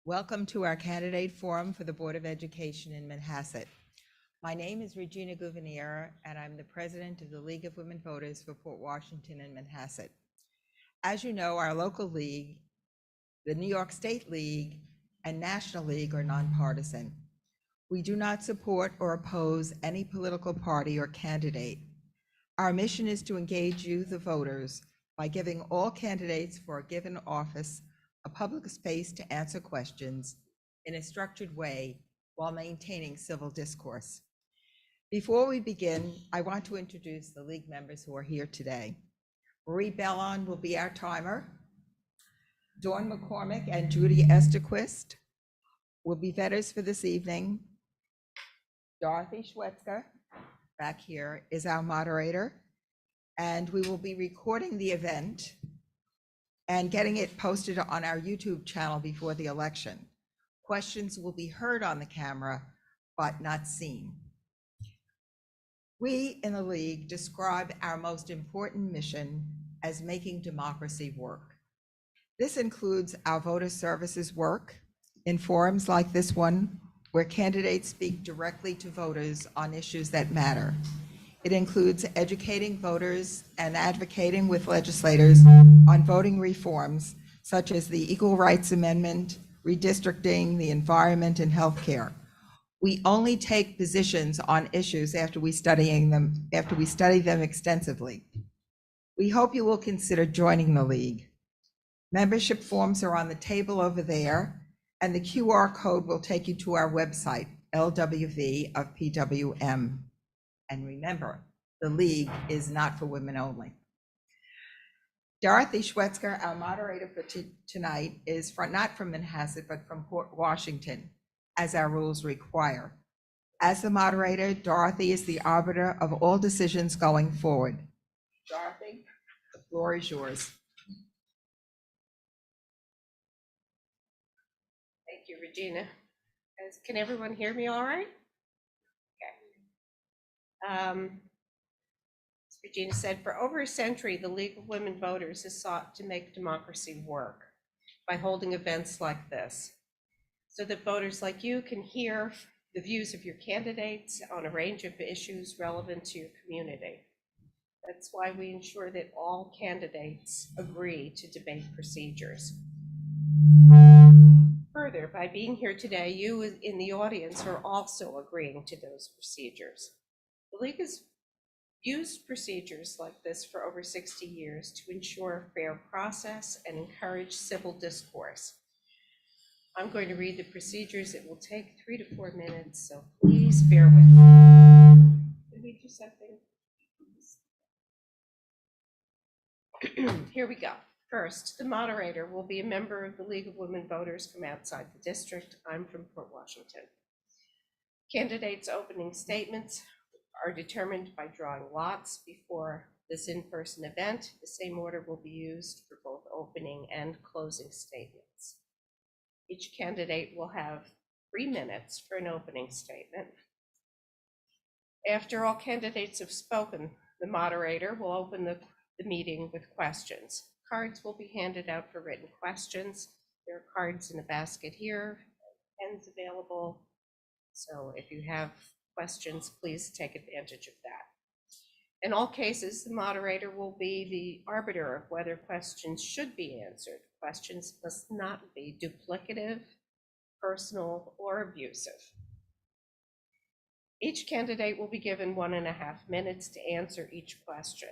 Welcome to our candidate forum for the Board of Education in Manhasset. My name is Regina Gouvenier, and I'm the president of the League of Women Voters for Port Washington and Manhasset. As you know, our local league, the New York State League, and National League are nonpartisan. We do not support or oppose any political party or candidate. Our mission is to engage you, the voters, by giving all candidates for a given office a public space to answer questions in a structured way while maintaining civil discourse. Before we begin, I want to introduce the league members who are here today. Marie Bellon will be our timer. Dawn McCormick and Judy Esterquist will be vetters for this evening. Dorothy Schwetzker, back here, is our moderator, and we will be recording the event and getting it posted on our YouTube channel before the election. Questions will be heard on the camera, but not seen. We in the League describe our most important mission as making democracy work. This includes our voter services work in forums like this one, where candidates speak directly to voters on issues that matter. It includes educating voters and advocating with legislators on voting reforms, such as the Equal Rights Amendment, redistricting, the environment, and healthcare. We only take positions on issues after we study them extensively. We hope you will consider joining the League. Membership forms are on the table over there, and the QR code will take you to our website, LWV of PWM. And remember, the League is not for women only. Dorothy Schwetzker, our moderator for tonight, is not from Manhasset, but from Port Washington, as our rules require. As the moderator, Dorothy is the arbiter of all decisions going forward. Dorothy, the floor is yours. Thank you, Regina. Can everyone hear me all right? Okay. As Regina said, for over a century, the League of Women Voters has sought to make democracy work by holding events like this, so that voters like you can hear the views of your candidates on a range of issues relevant to your community. That's why we ensure that all candidates agree to debate procedures. Further, by being here today, you in the audience are also agreeing to those procedures. The League has used procedures like this for over 60 years to ensure a fair process and encourage civil discourse. I'm going to read the procedures. It will take 3 to 4 minutes, so please bear with me. Did we do something? Here we go. First, the moderator will be a member of the League of Women Voters from outside the district. I'm from Port Washington. Candidates' opening statements are determined by drawing lots before this in-person event. The same order will be used for both opening and closing statements. Each candidate will have 3 minutes for an opening statement. After all candidates have spoken, the moderator will open the meeting with questions. Cards will be handed out for written questions. There are cards in a basket here, pens available. So if you have questions, please take advantage of that. In all cases, the moderator will be the arbiter of whether questions should be answered. Questions must not be duplicative, personal, or abusive. Each candidate will be given 1.5 minutes to answer each question.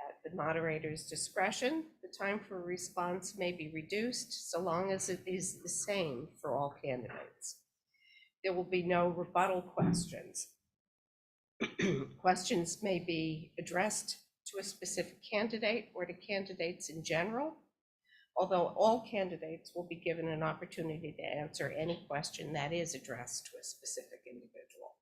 At the moderator's discretion, the time for a response may be reduced so long as it is the same for all candidates. There will be no rebuttal questions. Questions may be addressed to a specific candidate or to candidates in general, although all candidates will be given an opportunity to answer any question that is addressed to a specific individual.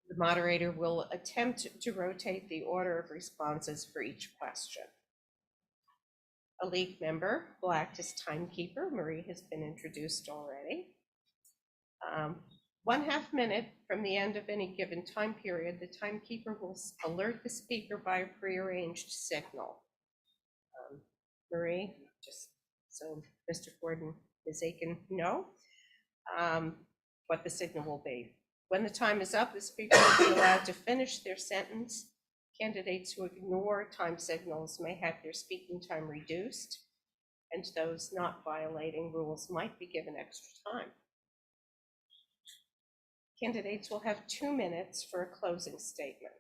The moderator will attempt to rotate the order of responses for each question. A League member will act as timekeeper. Marie has been introduced already. 1/2 minute from the end of any given time period, the timekeeper will alert the speaker by a prearranged signal. Marie, just So Mr. Ford and Ms. Aitken know what the signal will be. When the time is up, the speaker will be allowed to finish their sentence. Candidates who ignore time signals may have their speaking time reduced, and those not violating rules might be given extra time. Candidates will have 2 minutes for a closing statement.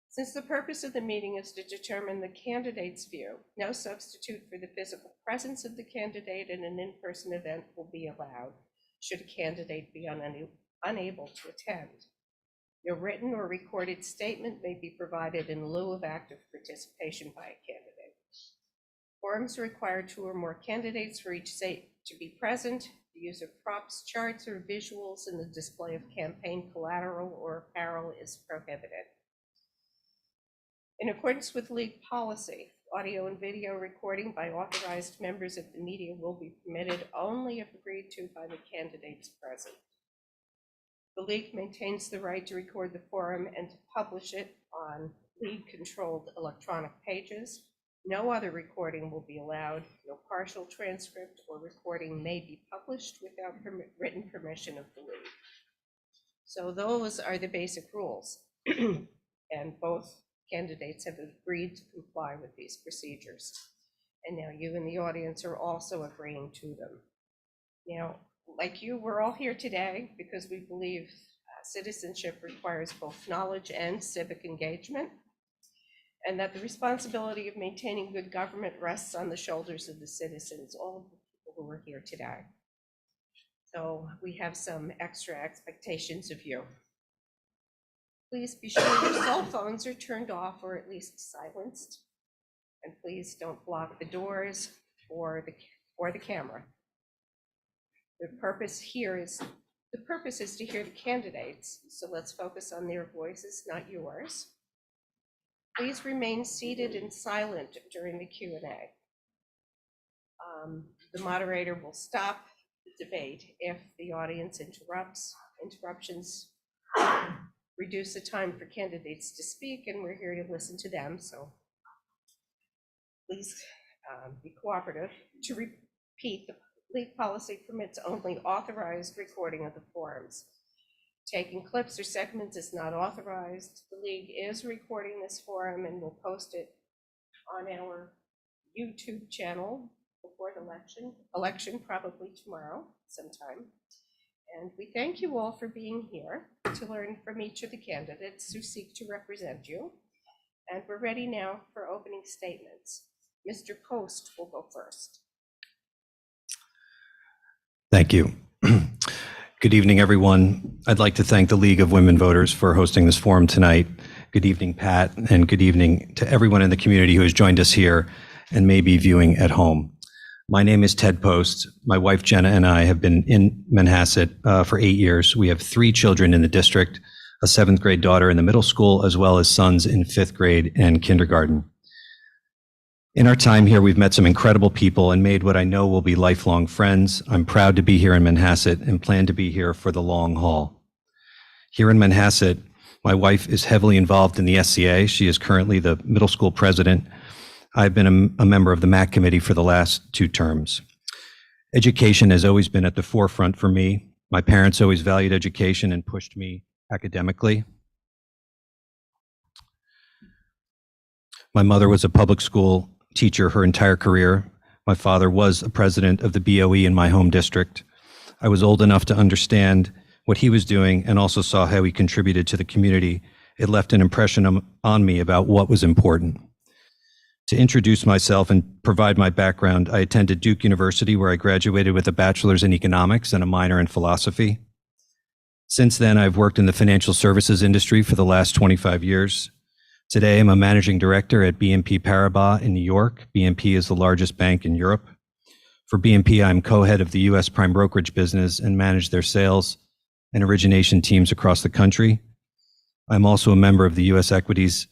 Since the purpose of the meeting is to determine the candidate's view, no substitute for the physical presence of the candidate in an in-person event will be allowed should a candidate be unable to attend. No written or recorded statement may be provided in lieu of active participation by a candidate. Forums require 2 or more candidates for each state to be present. The use of props, charts, or visuals in the display of campaign collateral or apparel is prohibited. In accordance with league policy, audio and video recording by authorized members of the media will be permitted only if agreed to by the candidates present. The league maintains the right to record the forum and to publish it on league-controlled electronic pages. No other recording will be allowed. No partial transcript or recording may be published without written permission of the league. So those are the basic rules, and both candidates have agreed to comply with these procedures. And now you in the audience are also agreeing to them. Now, like you, we're all here today because we believe citizenship requires both knowledge and civic engagement, and that the responsibility of maintaining good government rests on the shoulders of the citizens, all of the people who are here today. So we have some extra expectations of you. Please be sure your cell phones are turned off or at least silenced. And please don't block the doors or the camera. The purpose is to hear the candidates, so let's focus on their voices, not yours. Please remain seated and silent during the Q&A. The moderator will stop the debate if the audience interruptions reduce the time for candidates to speak, and we're here to listen to them, so please be cooperative. To repeat, the league policy permits only authorized recording of the forums. Taking clips or segments is not authorized. The league is recording this forum and will post it on our YouTube channel before the election probably tomorrow sometime. And we thank you all for being here to learn from each of the candidates who seek to represent you. And we're ready now for opening statements. Mr. Post will go first. Thank you. Good evening, everyone. I'd like to thank the League of Women Voters for hosting this forum tonight. Good evening, Pat, and good evening to everyone in the community who has joined us here and may be viewing at home. My name is Ted Post. My wife, Jenna, and I have been in Manhasset for 8 years. We have 3 children in the district, a 7th grade daughter in the middle school, as well as sons in 5th grade and kindergarten. In our time here, we've met some incredible people and made what I know will be lifelong friends. I'm proud to be here in Manhasset and plan to be here for the long haul. Here in Manhasset, my wife is heavily involved in the SCA. She is currently the middle school president. I've been a member of the MAC committee for the last 2 terms. Education has always been at the forefront for me. My parents always valued education and pushed me academically. My mother was a public school teacher her entire career. My father was a president of the BOE in my home district. I was old enough to understand what he was doing and also saw how he contributed to the community. It left an impression on me about what was important. To introduce myself and provide my background, I attended Duke University, where I graduated with a bachelor's in economics and a minor in philosophy. Since then, I've worked in the financial services industry for the last 25 years. Today, I'm a managing director at BNP Paribas in New York. BNP is the largest bank in Europe. For BNP, I'm co-head of the U.S. prime brokerage business and manage their sales and origination teams across the country. I'm also a member of the U.S. Equities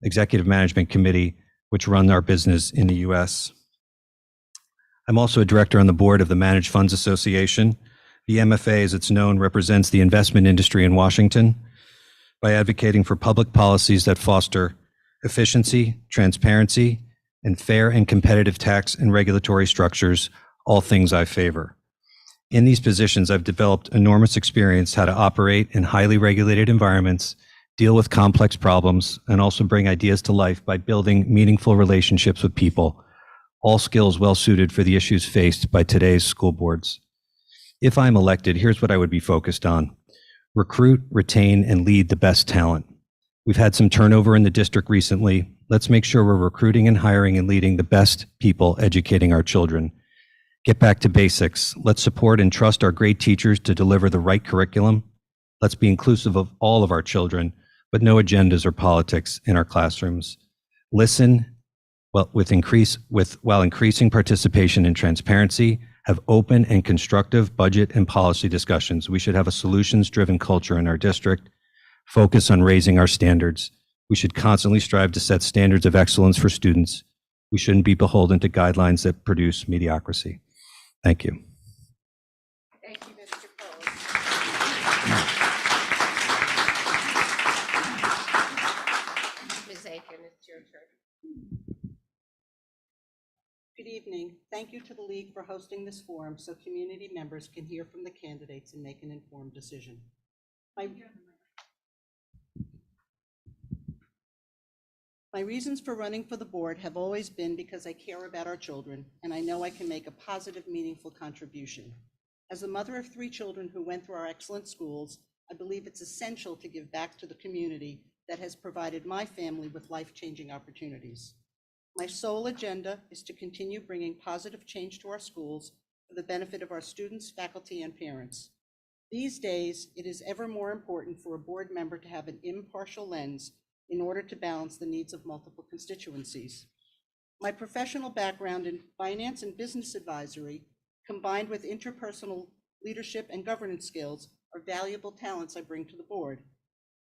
Executive Management Committee, which run our business in the U.S. I'm also a director on the board of the Managed Funds Association. The MFA, as it's known, represents the investment industry in Washington by advocating for public policies that foster efficiency, transparency, and fair and competitive tax and regulatory structures, all things I favor. In these positions, I've developed enormous experience how to operate in highly regulated environments, deal with complex problems, and also bring ideas to life by building meaningful relationships with people, all skills well suited for the issues faced by today's school boards. If I'm elected, here's what I would be focused on. Recruit, retain, and lead the best talent. We've had some turnover in the district recently. Let's make sure we're recruiting and hiring and leading the best people educating our children. Get back to basics. Let's support and trust our great teachers to deliver the right curriculum. Let's be inclusive of all of our children, but no agendas or politics in our classrooms. Listen, while increasing participation and transparency, have open and constructive budget and policy discussions. We should have a solutions-driven culture in our district, focus on raising our standards. We should constantly strive to set standards of excellence for students. We shouldn't be beholden to guidelines that produce mediocrity. Thank you. Thank you, Mr. Cole. Ms. Aitken, it's your turn. Good evening. Thank you to the League for hosting this forum so community members can hear from the candidates and make an informed decision. My reasons for running for the board have always been because I care about our children and I know I can make a positive, meaningful contribution. As the mother of 3 children who went through our excellent schools, I believe it's essential to give back to the community that has provided my family with life-changing opportunities. My sole agenda is to continue bringing positive change to our schools for the benefit of our students, faculty, and parents. These days, it is ever more important for a board member to have an impartial lens in order to balance the needs of multiple constituencies. My professional background in finance and business advisory, combined with interpersonal leadership and governance skills, are valuable talents I bring to the board.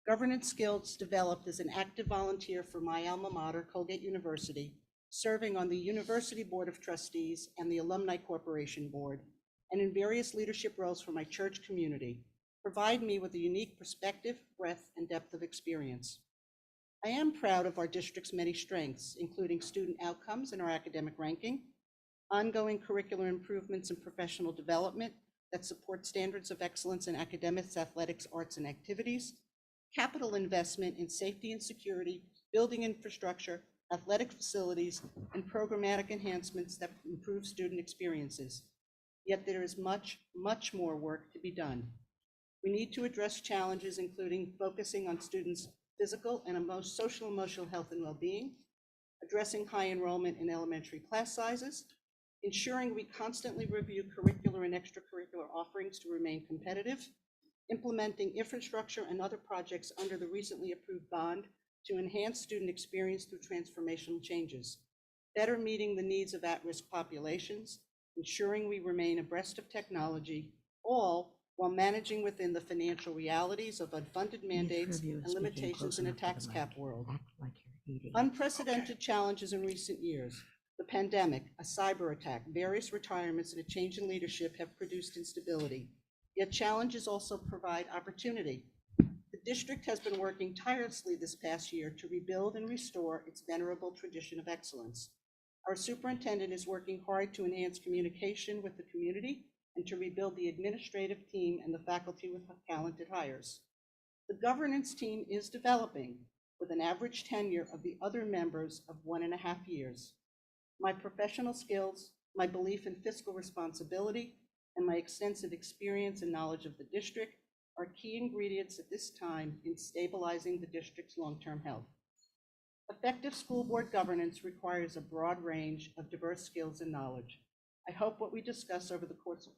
Governance skills developed as an active volunteer for my alma mater, Colgate University, serving on the University Board of Trustees and the Alumni Corporation Board, and in various leadership roles for my church community, provide me with a unique perspective, breadth, and depth of experience. I am proud of our district's many strengths, including student outcomes in our academic ranking, ongoing curricular improvements and professional development that support standards of excellence in academics, athletics, arts, and activities, capital investment in safety and security, building infrastructure, athletic facilities, and programmatic enhancements that improve student experiences. Yet there is much, much more work to be done. We need to address challenges including focusing on students' physical and social emotional health and well-being, addressing high enrollment in elementary class sizes, ensuring we constantly review curricular and extracurricular offerings to remain competitive, implementing infrastructure and other projects under the recently approved bond to enhance student experience through transformational changes, better meeting the needs of at-risk populations, ensuring we remain abreast of technology, all while managing within the financial realities of unfunded mandates and limitations in a tax cap world. Unprecedented challenges in recent years, the pandemic, a cyber attack, various retirements, and a change in leadership have produced instability. Yet challenges also provide opportunity. The district has been working tirelessly this past year to rebuild and restore its venerable tradition of excellence. Our superintendent is working hard to enhance communication with the community and to rebuild the administrative team and the faculty with talented hires. The governance team is developing with an average tenure of the other members of 1.5 years. My professional skills, my belief in fiscal responsibility, and my extensive experience and knowledge of the district are key ingredients at this time in stabilizing the district's long-term health. Effective school board governance requires a broad range of diverse skills and knowledge. I hope what we discuss over the course of,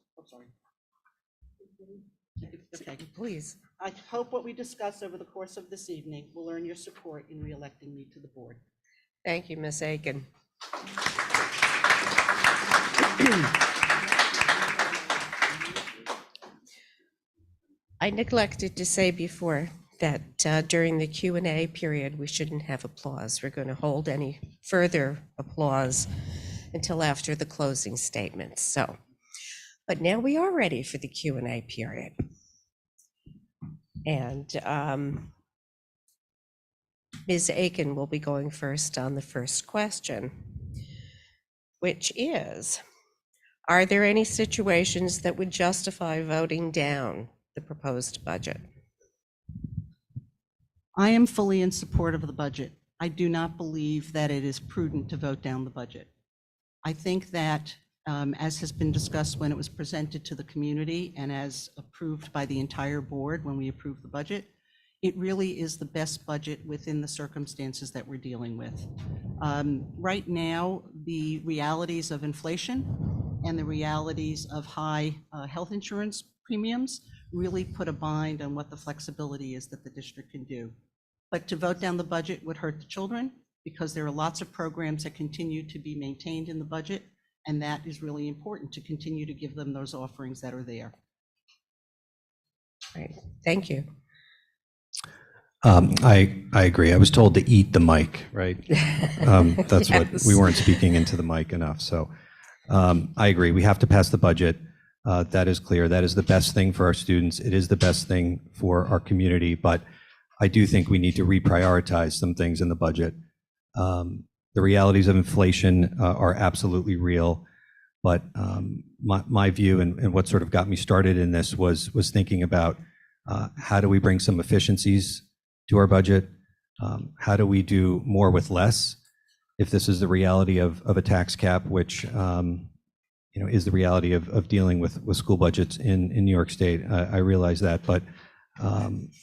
Okay. Please. I hope what we discuss over the course of this evening will earn your support in re-electing me to the board. Thank you, Ms. Aitken. I neglected to say before that during the Q&A period, we shouldn't have applause. We're going to hold any further applause until after the closing statements. So, but now we are ready for the Q&A period. And Ms. Aitken will be going first on the first question. which is, are there any situations that would justify voting down the proposed budget? I am fully in support of the budget. I do not believe that it is prudent to vote down the budget. I think that, as has been discussed when it was presented to the community and as approved by the entire board when we approved the budget, it really is the best budget within the circumstances that we're dealing with. Right now, the realities of inflation and the realities of high health insurance premiums really put a bind on what the flexibility is that the district can do. But to vote down the budget would hurt the children because there are lots of programs that continue to be maintained in the budget, and that is really important to continue to give them those offerings that are there. Right, thank you. I agree. I was told to eat the mic, right? That's what, we weren't speaking into the mic enough. So I agree. We have to pass the budget. That is clear. That is the best thing for our students. It is the best thing for our community, but I do think we need to reprioritize some things in the budget. The realities of inflation are absolutely real, but my view and what sort of got me started in this was thinking about how do we bring some efficiencies to our budget? How do we do more with less? If this is the reality of a tax cap, which is the reality of dealing with school budgets in New York State, I realize that, but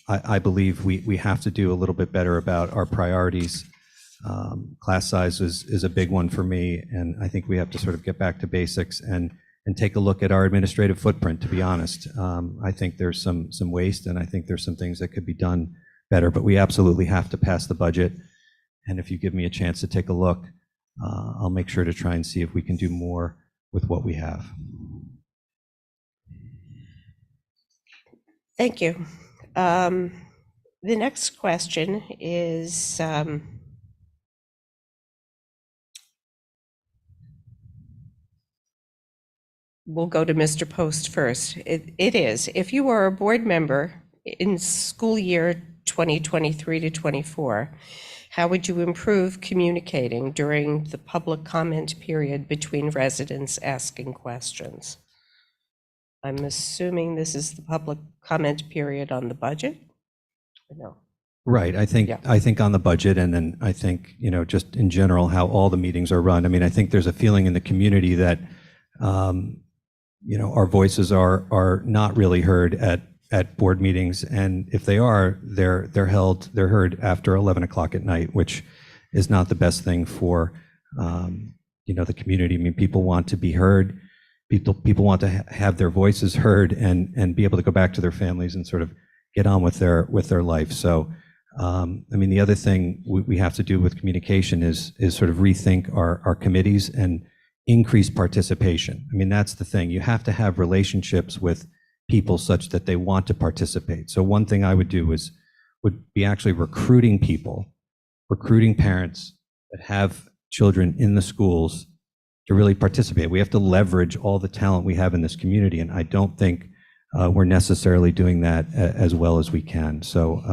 I believe we have to do a little bit better about our priorities. Class size is a big one for me, and I think we have to sort of get back to basics and take a look at our administrative footprint, to be honest. I think there's some waste, and I think there's some things that could be done better, but we absolutely have to pass the budget. And if you give me a chance to take a look, I'll make sure to try and see if we can do more with what we have. Thank you. The next question is, we'll go to Mr. Post first. It is, if you were a board member in school year 2023 to 24, how would you improve communicating during the public comment period between residents asking questions? I'm assuming this is the public comment period on the budget? Or no? Right. I think on the budget, and then I think, just in general, how all the meetings are run. I mean, I think there's a feeling in the community that, our voices are not really heard at board meetings, and if they are, they're heard after 11 o'clock at night, which is not the best thing for the community. I mean, people want to be heard. People want to have their voices heard and be able to go back to their families and sort of get on with their life. So, the other thing we have to do with communication is sort of rethink our committees and increase participation. I mean, that's the thing. You have to have relationships with people such that they want to participate. So one thing I would do would be actually recruiting parents that have children in the schools to really participate. We have to leverage all the talent we have in this community, and I don't think we're necessarily doing that as well as we can. So,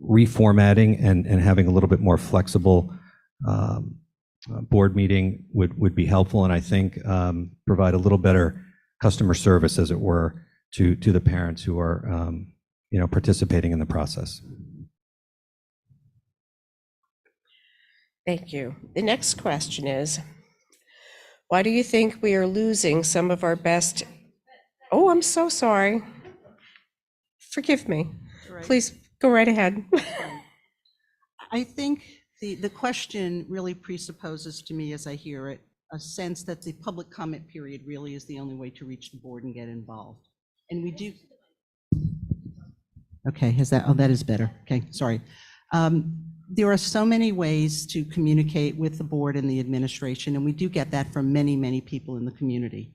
reformatting and having a little bit more flexible board meeting would be helpful, and I think provide a little better customer service, as it were, to the parents who are participating in the process. Thank you. The next question is, why do you think we are losing some of our best? Oh, I'm so sorry. Forgive me. Right. Please go right ahead. I think the question really presupposes to me, as I hear it, a sense that the public comment period really is the only way to reach the board and get involved. And we do. Okay, that is better. Okay, sorry. There are so many ways to communicate with the board and the administration, and we do get that from many, many people in the community.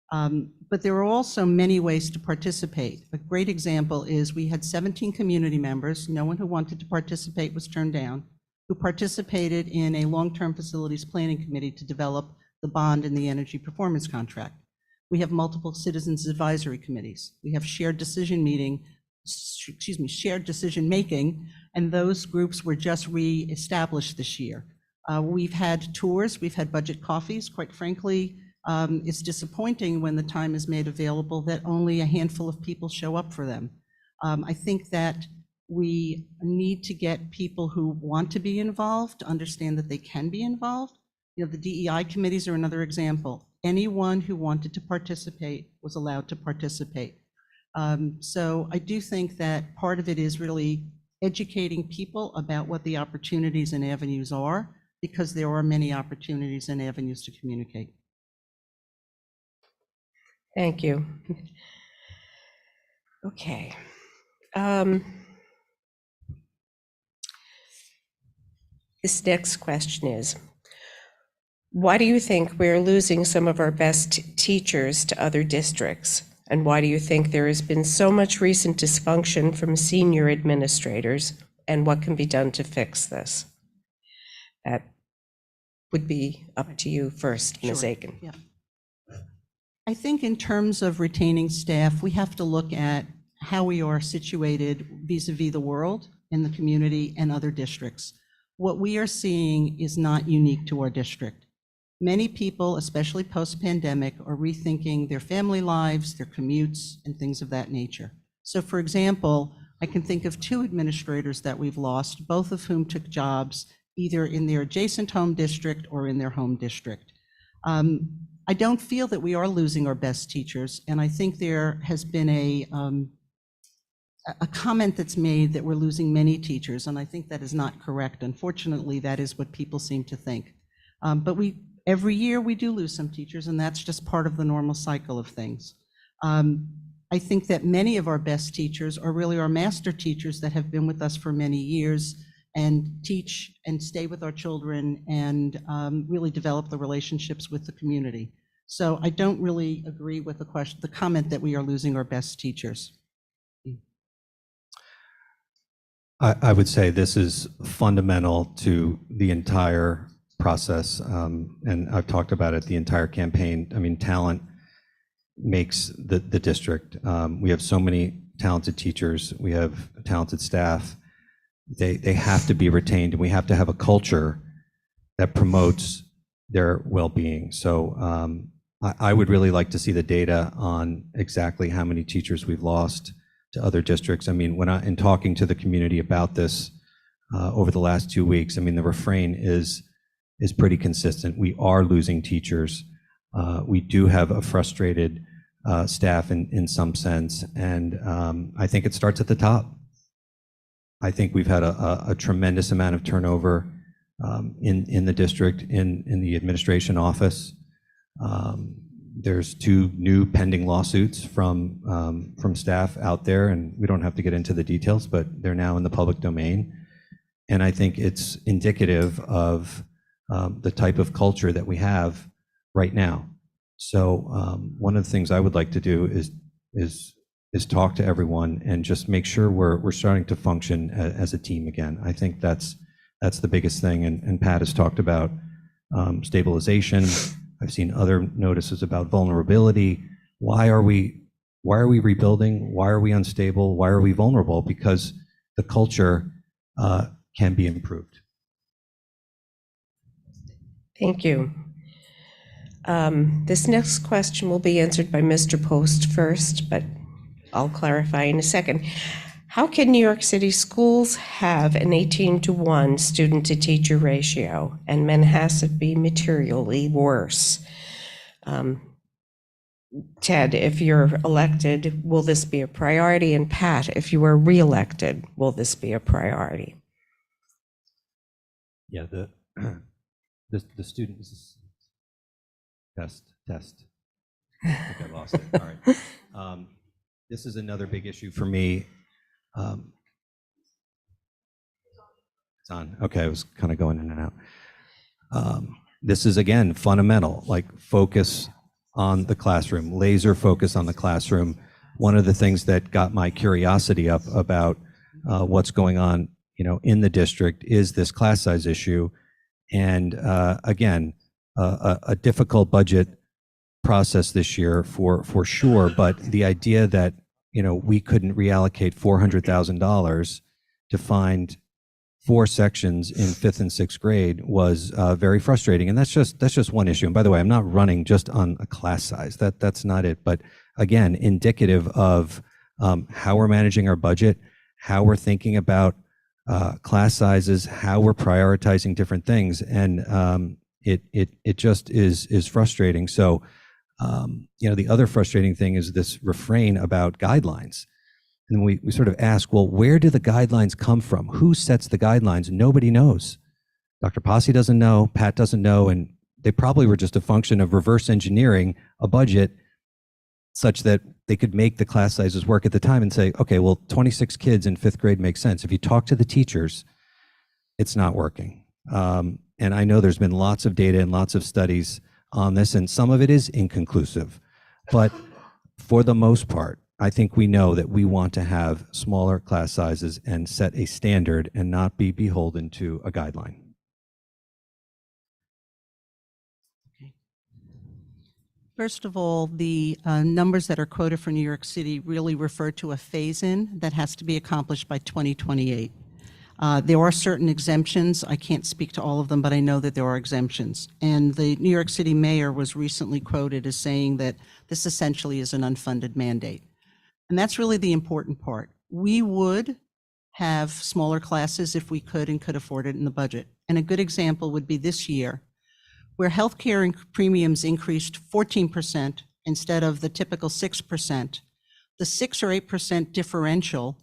But there are also many ways to participate. A great example is we had 17 community members, no one who wanted to participate was turned down, who participated in a long-term facilities planning committee to develop the bond and the energy performance contract. We have multiple citizens advisory committees. We have shared decision making, and those groups were just re-established this year. We've had tours, we've had budget coffees. Quite frankly, it's disappointing when the time is made available that only a handful of people show up for them. I think that we need to get people who want to be involved to understand that they can be involved. You know, the DEI committees are another example. Anyone who wanted to participate was allowed to participate. So I do think that part of it is really educating people about what the opportunities and avenues are, because there are many opportunities and avenues to communicate. Thank you. Okay. This next question is, why do you think we're losing some of our best teachers to other districts? And why do you think there has been so much recent dysfunction from senior administrators? And what can be done to fix this? That would be up to you first, Ms. Sure. Aitken. Yeah. I think in terms of retaining staff, we have to look at how we are situated vis-a-vis the world and the community and other districts. What we are seeing is not unique to our district. Many people, especially post-pandemic, are rethinking their family lives, their commutes, and things of that nature. So for example, I can think of 2 administrators that we've lost, both of whom took jobs either in their adjacent home district or in their home district. I don't feel that we are losing our best teachers, and I think there has been a comment that's made that we're losing many teachers, and I think that is not correct. Unfortunately, that is what people seem to think. But every year we do lose some teachers, and that's just part of the normal cycle of things. I think that many of our best teachers are really our master teachers that have been with us for many years and teach and stay with our children and really develop the relationships with the community. So I don't really agree with the comment that we are losing our best teachers. I would say this is fundamental to the entire process, and I've talked about it the entire campaign. I mean, talent makes the district. We have so many talented teachers. We have talented staff. They have to be retained, and we have to have a culture that promotes their well-being. So I would really like to see the data on exactly how many teachers we've lost to other districts. I mean, in talking to the community about this over the last 2 weeks, I mean, the refrain is pretty consistent. We are losing teachers. We do have a frustrated staff in some sense, and I think it starts at the top. I think we've had a tremendous amount of turnover in the district, in the administration office. There's 2 new pending lawsuits from staff out there, and we don't have to get into the details, but they're now in the public domain. And I think it's indicative of the type of culture that we have right now. So one of the things I would like to do is talk to everyone and just make sure we're starting to function as a team again. I think that's the biggest thing. And Pat has talked about stabilization. I've seen other notices about vulnerability. Why are we rebuilding? Why are we unstable? Why are we vulnerable? Because the culture can be improved. Thank you. This next question will be answered by Mr. Post first, but I'll clarify in a second. How can New York City schools have an 18-to-1 student-to-teacher ratio and Manhasset be materially worse? Ted, if you're elected, will this be a priority? And Pat, if you are reelected, will this be a priority? Yeah, the students test. I think I lost it. All right. This is another big issue for me. It's on. Okay, I was kind of going in and out. This is, again, fundamental, like focus on the classroom, laser focus on the classroom. One of the things that got my curiosity up about what's going on, in the district is this class size issue. And again, a difficult budget process this year for sure, but the idea that we couldn't reallocate $400,000 to find 4 sections in 5th and 6th grade was very frustrating. And that's just one issue. And by the way, I'm not running just on a class size. That's not it. But again, indicative of how we're managing our budget, how we're thinking about class sizes, how we're prioritizing different things. And it just is frustrating. So, the other frustrating thing is this refrain about guidelines. And we sort of ask, well, where do the guidelines come from? Who sets the guidelines? Nobody knows. Dr. Posse doesn't know, Pat doesn't know, and they probably were just a function of reverse engineering a budget such that they could make the class sizes work at the time and say, okay, well, 26 kids in 5th grade makes sense. If you talk to the teachers, it's not working. And I know there's been lots of data and lots of studies on this, and some of it is inconclusive. But for the most part, I think we know that we want to have smaller class sizes and set a standard and not be beholden to a guideline. First of all, the numbers that are quoted for New York City really refer to a phase-in that has to be accomplished by 2028. There are certain exemptions. I can't speak to all of them, but I know that there are exemptions. And the New York City mayor was recently quoted as saying that this essentially is an unfunded mandate. And that's really the important part. We would have smaller classes if we could and could afford it in the budget. And a good example would be this year, where healthcare premiums increased 14% instead of the typical 6%. The 6 or 8% differential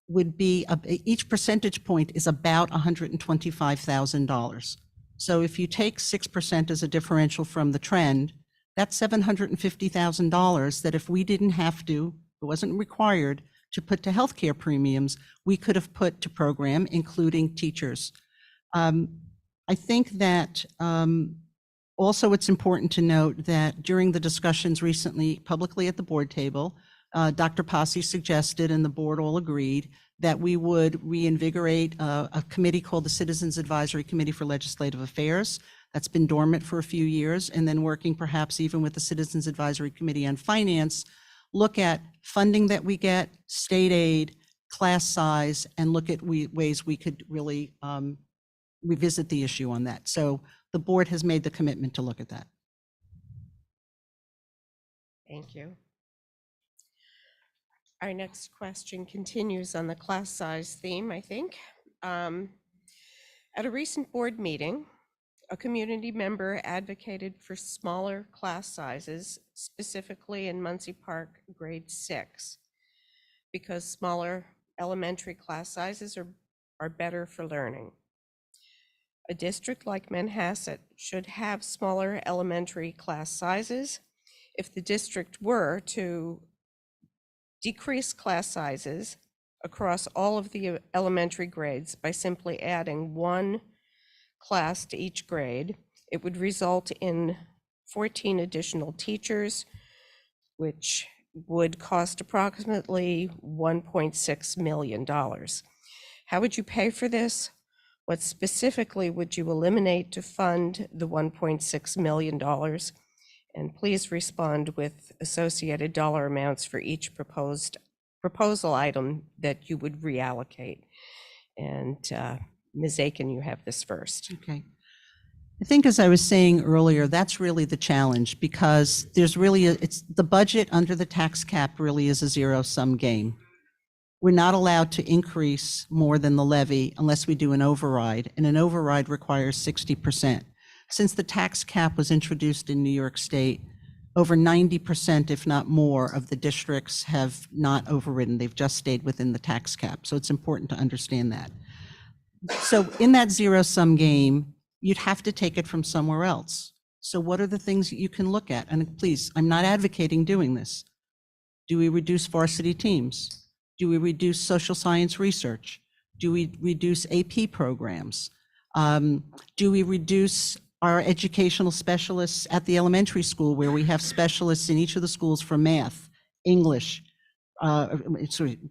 would be, each percentage point is about $125,000. So if you take 6% as a differential from the trend, that's $750,000 that if we didn't have to, it wasn't required to put to healthcare premiums, we could have put to program, including teachers. I think that also it's important to note that during the discussions recently publicly at the board table, Dr. Posse suggested, and the board all agreed, that we would reinvigorate a committee called the Citizens Advisory Committee for Legislative Affairs. That's been dormant for a few years, and then working perhaps even with the Citizens Advisory Committee on Finance, look at funding that we get, state aid, class size, and look at ways we could really revisit the issue on that. So the board has made the commitment to look at that. Thank you. Our next question continues on the class size theme, I think. At a recent board meeting, a community member advocated for smaller class sizes, specifically in Muncie Park grade 6, because smaller elementary class sizes are better for learning. A district like Manhasset should have smaller elementary class sizes. If the district were to decrease class sizes across all of the elementary grades by simply adding 1 class to each grade, it would result in 14 additional teachers, which would cost approximately $1.6 million. How would you pay for this? What specifically would you eliminate to fund the $1.6 million? And please respond with associated dollar amounts for each proposal item that you would reallocate. And Ms. Aitken, you have this first. Okay. I think, as I was saying earlier, that's really the challenge, because there's really it's the budget under the tax cap really is a zero-sum game. We're not allowed to increase more than the levy unless we do an override, and an override requires 60%. Since the tax cap was introduced in New York State, over 90%, if not more, of the districts have not overridden. They've just stayed within the tax cap. So it's important to understand that. So in that zero-sum game, you'd have to take it from somewhere else. So what are the things that you can look at? And please, I'm not advocating doing this. Do we reduce varsity teams? Do we reduce social science research? Do we reduce AP programs? Do we reduce our educational specialists at the elementary school, where we have specialists in each of the schools for math, English,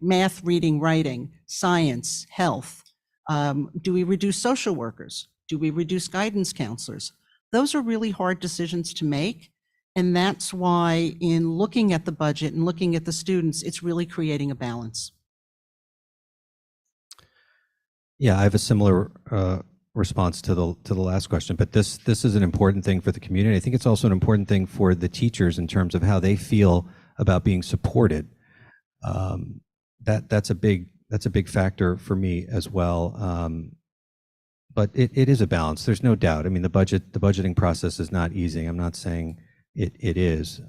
math, reading, writing, science, health? Do we reduce social workers? Do we reduce guidance counselors? Those are really hard decisions to make. And that's why in looking at the budget and looking at the students, it's really creating a balance. Yeah, I have a similar response to the last question, but this is an important thing for the community. I think it's also an important thing for the teachers in terms of how they feel about being supported. That's a big factor for me as well. But it is a balance. There's no doubt. I mean, the budgeting process is not easy. I'm not saying it is.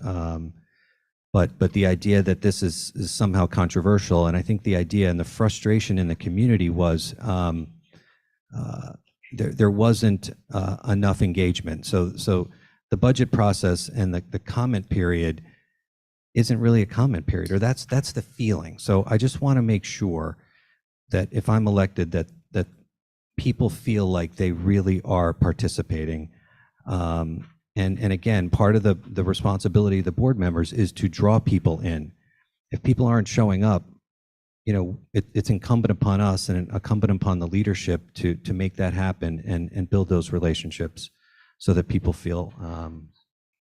But the idea that this is somehow controversial, and I think the idea and the frustration in the community was there wasn't enough engagement. So the budget process and the comment period isn't really a comment period, or that's the feeling. So I just want to make sure that if I'm elected, that people feel like they really are participating. And again, part of the responsibility of the board members is to draw people in. If people aren't showing up, it's incumbent upon us and incumbent upon the leadership to make that happen and build those relationships so that people feel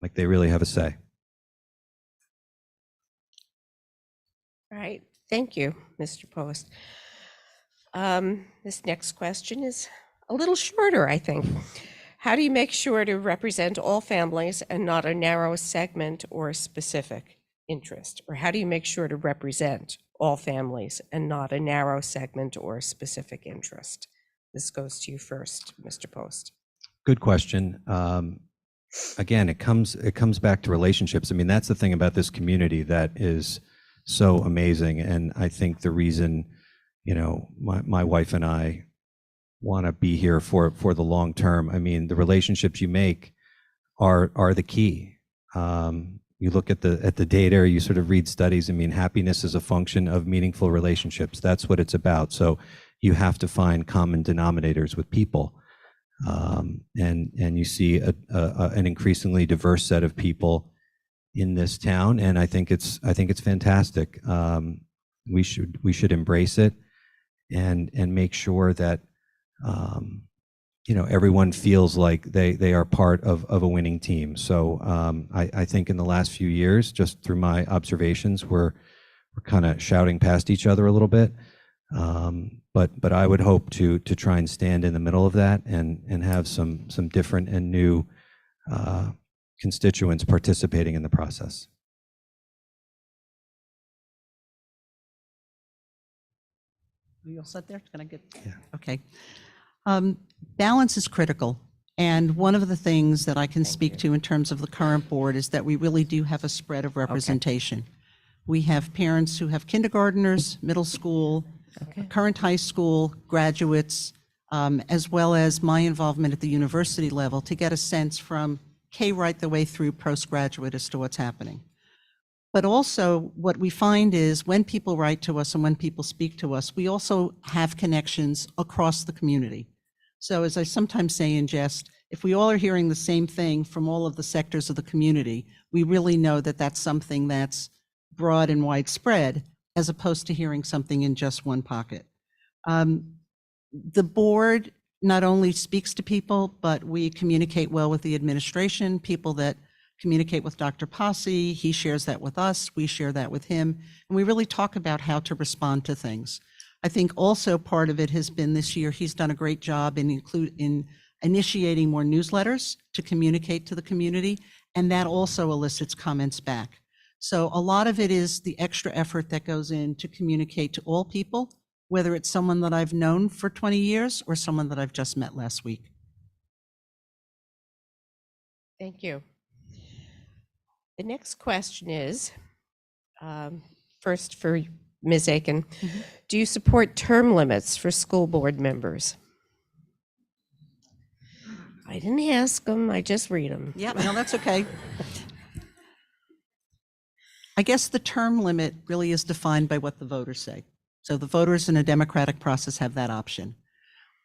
like they really have a say. All right, thank you, Mr. Post. This next question is a little shorter, I think. How do you make sure to represent all families and not a narrow segment or a specific interest? Or how do you make sure to represent all families and not a narrow segment or a specific interest? This goes to you first, Mr. Post. Good question. Again, it comes back to relationships. I mean, that's the thing about this community that is so amazing. And I think the reason, my wife and I want to be here for the long term. I mean, the relationships you make are the key. You look at the data, or you sort of read studies. I mean, happiness is a function of meaningful relationships. That's what it's about. So you have to find common denominators with people, and you see an increasingly diverse set of people in this town, and I think it's fantastic. We should embrace it and make sure that everyone feels like they are part of a winning team. So I think in the last few years, just through my observations, we're kind of shouting past each other a little bit. But I would hope to try and stand in the middle of that and have some different and new constituents participating in the process. You all set there? Can I get? Yeah. Okay. Balance is critical. And one of the things that I can speak to in terms of the current board is that we really do have a spread of representation. We have parents who have kindergartners, middle school, current high school, graduates, as well as my involvement at the university level to get a sense from K right the way through postgraduate as to what's happening. But also what we find is when people write to us and when people speak to us, we also have connections across the community. So as I sometimes say in jest, if we all are hearing the same thing from all of the sectors of the community, we really know that that's something that's broad and widespread, as opposed to hearing something in just one pocket. The board not only speaks to people, but we communicate well with the administration, people that communicate with Dr. Posse, he shares that with us, we share that with him, and we really talk about how to respond to things. I think also part of it has been this year, he's done a great job in initiating more newsletters to communicate to the community, and that also elicits comments back. So a lot of it is the extra effort that goes in to communicate to all people, whether it's someone that I've known for 20 years or someone that I've just met last week. Thank you. The next question is, first for Ms. Aitken, do you support term limits for school board members? I didn't ask them, I just read them. Yeah, no, that's okay. I guess the term limit really is defined by what the voters say. So the voters in a democratic process have that option.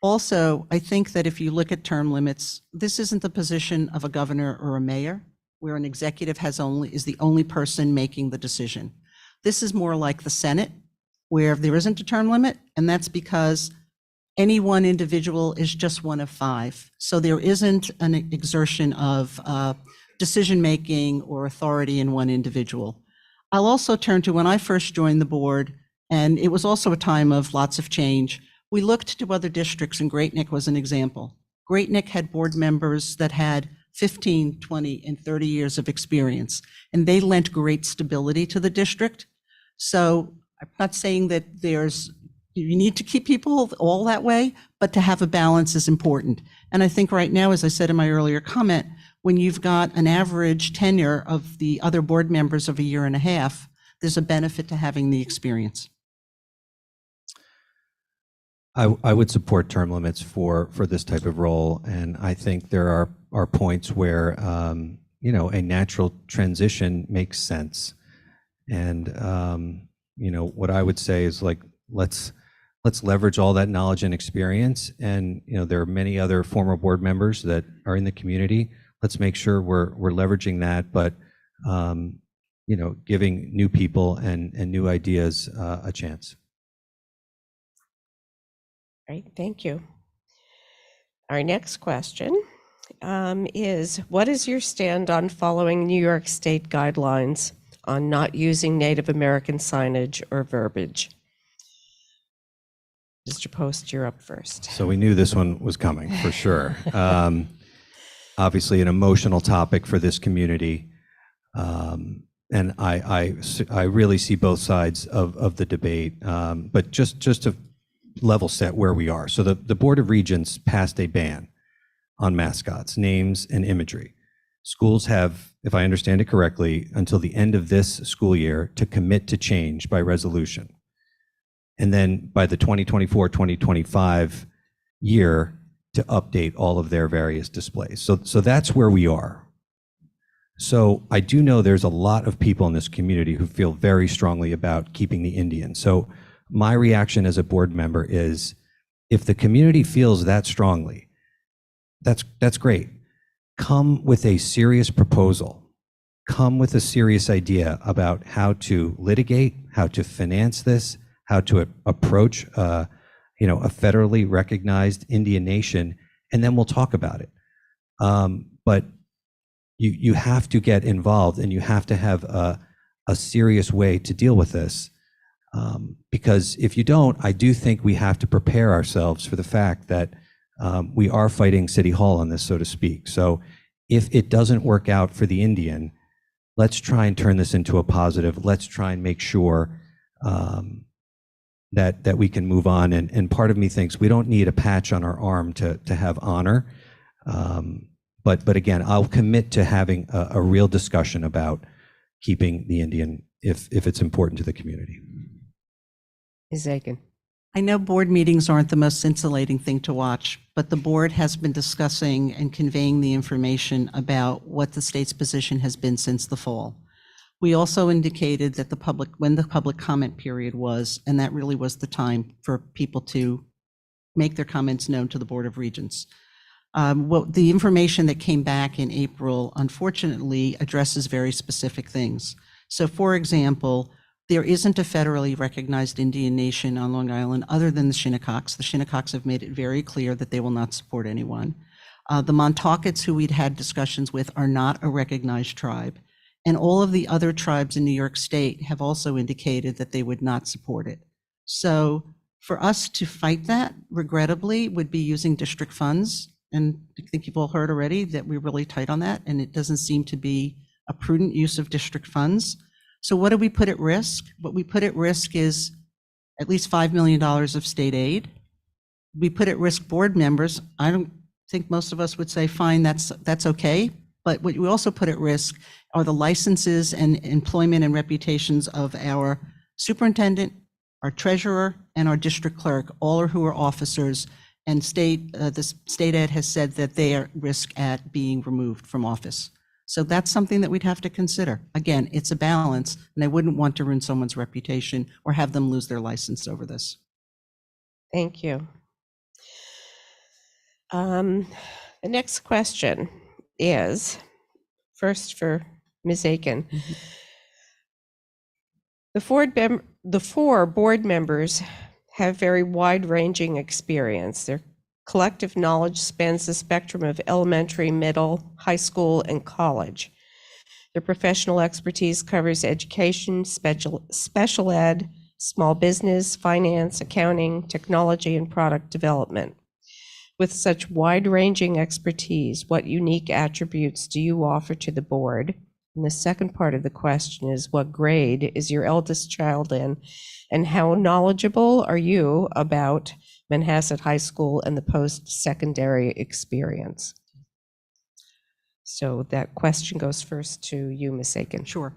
Also, I think that if you look at term limits, this isn't the position of a governor or a mayor, where an executive is the only person making the decision. This is more like the Senate, where there isn't a term limit, and that's because any one individual is just one of 5. So there isn't an exertion of decision-making or authority in one individual. I'll also turn to when I first joined the board, and it was also a time of lots of change. We looked to other districts, and Great Neck was an example. Great Neck had board members that had 15, 20, and 30 years of experience, and they lent great stability to the district. So I'm not saying that you need to keep people all that way, but to have a balance is important. And I think right now, as I said in my earlier comment, when you've got an average tenure of the other board members of a year and a half, there's a benefit to having the experience. I would support term limits for this type of role, and I think there are points where a natural transition makes sense. And what I would say is, like, let's leverage all that knowledge and experience. And there are many other former board members that are in the community. Let's make sure we're leveraging that, but giving new people and new ideas a chance. Great, thank you. Our next question is, what is your stand on following New York State guidelines on not using Native American signage or verbiage? Mr. Post, you're up first. So we knew this one was coming for sure. Obviously an emotional topic for this community. And I really see both sides of the debate, but just to level set where we are. So the Board of Regents passed a ban on mascots, names, and imagery. Schools have, if I understand it correctly, until the end of this school year to commit to change by resolution. And then by the 2024-2025 year to update all of their various displays. So that's where we are. So I do know there's a lot of people in this community who feel very strongly about keeping the Indian. So my reaction as a board member is, if the community feels that strongly, that's great. Come with a serious proposal. Come with a serious idea about how to litigate, how to finance this, how to approach a federally recognized Indian nation, and then we'll talk about it. But you have to get involved, and you have to have a serious way to deal with this. Because if you don't, I do think we have to prepare ourselves for the fact that we are fighting City Hall on this, so to speak. So if it doesn't work out for the Indian, let's try and turn this into a positive. Let's try and make sure that we can move on. And part of me thinks we don't need a patch on our arm to have honor. But again, I'll commit to having a real discussion about keeping the Indian if it's important to the community. Ms. Aitken. I know board meetings aren't the most scintillating thing to watch, but the board has been discussing and conveying the information about what the state's position has been since the fall. We also indicated that when the public comment period was, and that really was the time for people to make their comments known to the Board of Regents. The information that came back in April, unfortunately, addresses very specific things. So, for example, there isn't a federally recognized Indian nation on Long Island other than the Shinnecox. The Shinnecox have made it very clear that they will not support anyone. The Montaukets, who we'd had discussions with, are not a recognized tribe. And all of the other tribes in New York State have also indicated that they would not support it. So for us to fight that, regrettably, would be using district funds. And I think you've all heard already that we're really tight on that, and it doesn't seem to be a prudent use of district funds. So what do we put at risk? What we put at risk is at least $5 million of state aid. We put at risk board members. I don't think most of us would say, fine, that's okay. But what we also put at risk are the licenses and employment and reputations of our superintendent, our treasurer, and our district clerk, all who are officers. And the state ed has said that they are at risk at being removed from office. So that's something that we'd have to consider. Again, it's a balance, and I wouldn't want to ruin someone's reputation or have them lose their license over this. Thank you. The next question is, first for Ms. Aitken. Mm-hmm. The four board members have very wide-ranging experience. Their collective knowledge spans the spectrum of elementary, middle, high school, and college. Their professional expertise covers education, special ed, small business, finance, accounting, technology, and product development. With such wide-ranging expertise, what unique attributes do you offer to the board? And the second part of the question is, what grade is your eldest child in, and how knowledgeable are you about Manhasset High School and the post-secondary experience? So that question goes first to you, Ms. Aitken. Sure.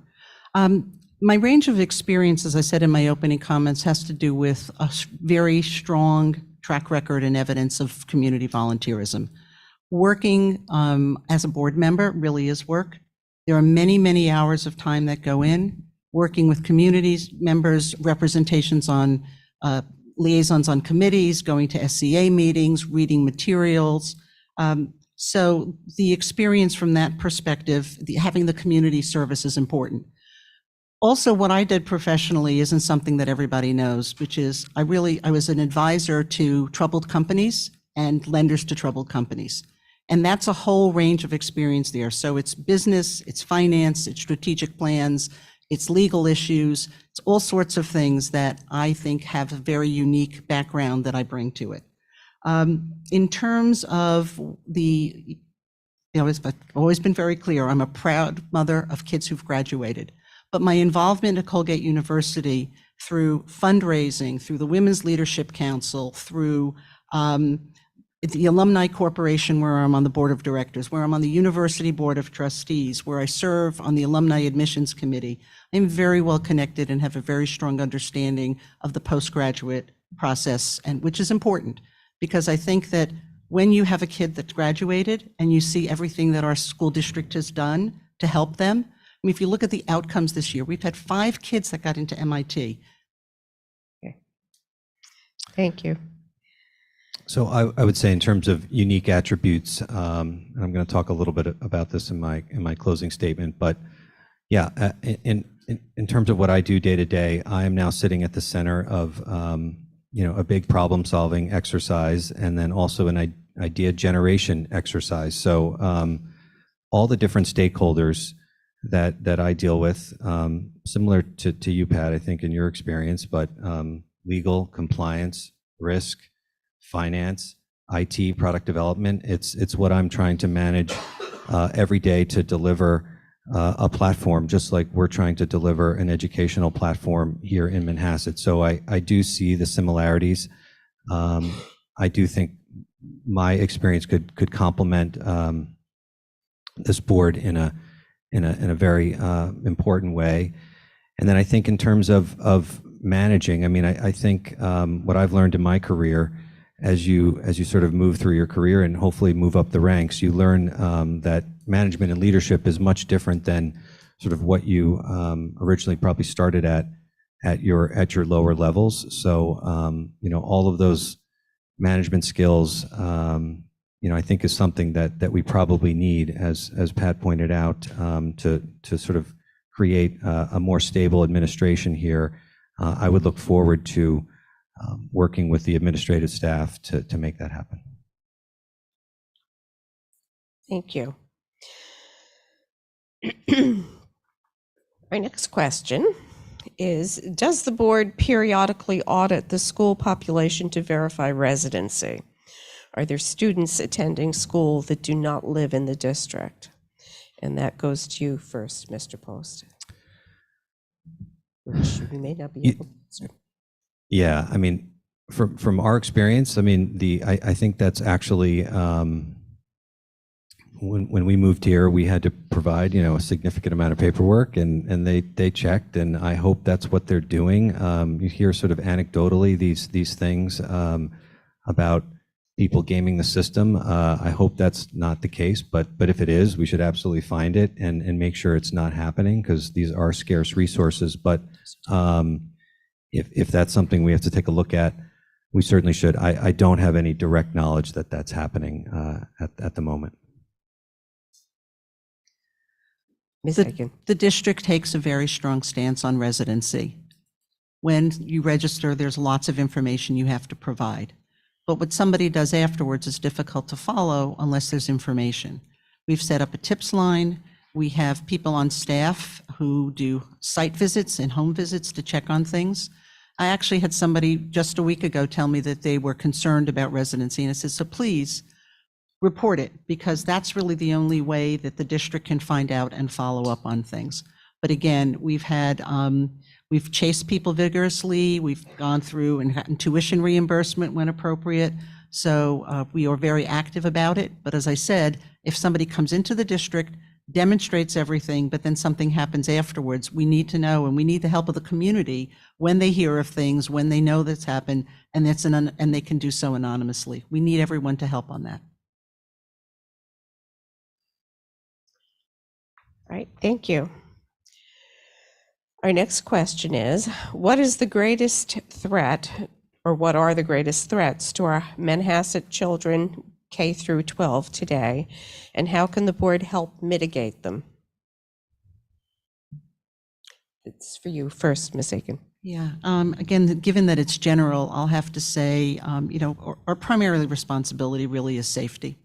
My range of experience, as I said in my opening comments, has to do with a very strong track record and evidence of community volunteerism. Working as a board member really is work. There are many, many hours of time that go in, working with communities, members, representations on liaisons on committees, going to SCA meetings, reading materials. So the experience from that perspective, having the community service is important. Also, what I did professionally isn't something that everybody knows, which is I was an advisor to troubled companies and lenders to troubled companies. And that's a whole range of experience there. So it's business, it's finance, it's strategic plans, it's legal issues, it's all sorts of things that I think have a very unique background that I bring to it. In terms of I've always been very clear, I'm a proud mother of kids who've graduated. But my involvement at Colgate University through fundraising, through the Women's Leadership Council, through the Alumni Corporation, where I'm on the board of directors, where I'm on the university board of trustees, where I serve on the Alumni Admissions Committee, I'm very well connected and have a very strong understanding of the postgraduate process, and which is important, because I think that when you have a kid that's graduated and you see everything that our school district has done to help them, I mean, if you look at the outcomes this year, we've had 5 kids that got into MIT. Okay. Thank you. So I would say in terms of unique attributes, and I'm going to talk a little bit about this in my closing statement, but yeah, in terms of what I do day to day, I am now sitting at the center of a big problem solving exercise, and then also an idea generation exercise. So all the different stakeholders that I deal with, similar to you, Pat, I think in your experience, but legal, compliance, risk, finance, IT, product development. It's what I'm trying to manage every day to deliver a platform, just like we're trying to deliver an educational platform here in Manhasset. So I do see the similarities. I do think my experience could complement this board in a very important way. And then I think in terms of managing, I mean, I think what I've learned in my career, as you sort of move through your career and hopefully move up the ranks, you learn that management and leadership is much different than sort of what you originally probably started at your lower levels. So all of those management skills, I think is something that we probably need, as Pat pointed out, to sort of create a more stable administration here. I would look forward to working with the administrative staff to make that happen. Thank you. Our next question is, does the board periodically audit the school population to verify residency? Are there students attending school that do not live in the district? And that goes to you first, Mr. Post, which we may not be able to answer. Yeah, I mean, from our experience, I mean, I think that's actually when we moved here, we had to provide a significant amount of paperwork, and they checked, and I hope that's what they're doing. You hear sort of anecdotally these things about people gaming the system. I hope that's not the case, but if it is, we should absolutely find it and make sure it's not happening, because these are scarce resources. But if that's something we have to take a look at, we certainly should. I don't have any direct knowledge that that's happening at the moment. Ms. Aitken. The district takes a very strong stance on residency. When you register, there's lots of information you have to provide. But what somebody does afterwards is difficult to follow unless there's information. We've set up a tips line. We have people on staff who do site visits and home visits to check on things. I actually had somebody just a week ago tell me that they were concerned about residency, and I said, so please report it, because that's really the only way that the district can find out and follow up on things. But again, we've chased people vigorously. We've gone through and gotten tuition reimbursement when appropriate. So we are very active about it. But as I said, if somebody comes into the district, demonstrates everything, but then something happens afterwards, we need to know, and we need the help of the community when they hear of things, when they know that's happened, and and they can do so anonymously. We need everyone to help on that. All right, thank you. Our next question is, what is the greatest threat, or what are the greatest threats to our Manhasset children K through 12 today, and how can the board help mitigate them? It's for you first, Ms. Aitken. Yeah, again, given that it's general, I'll have to say, our primary responsibility really is safety,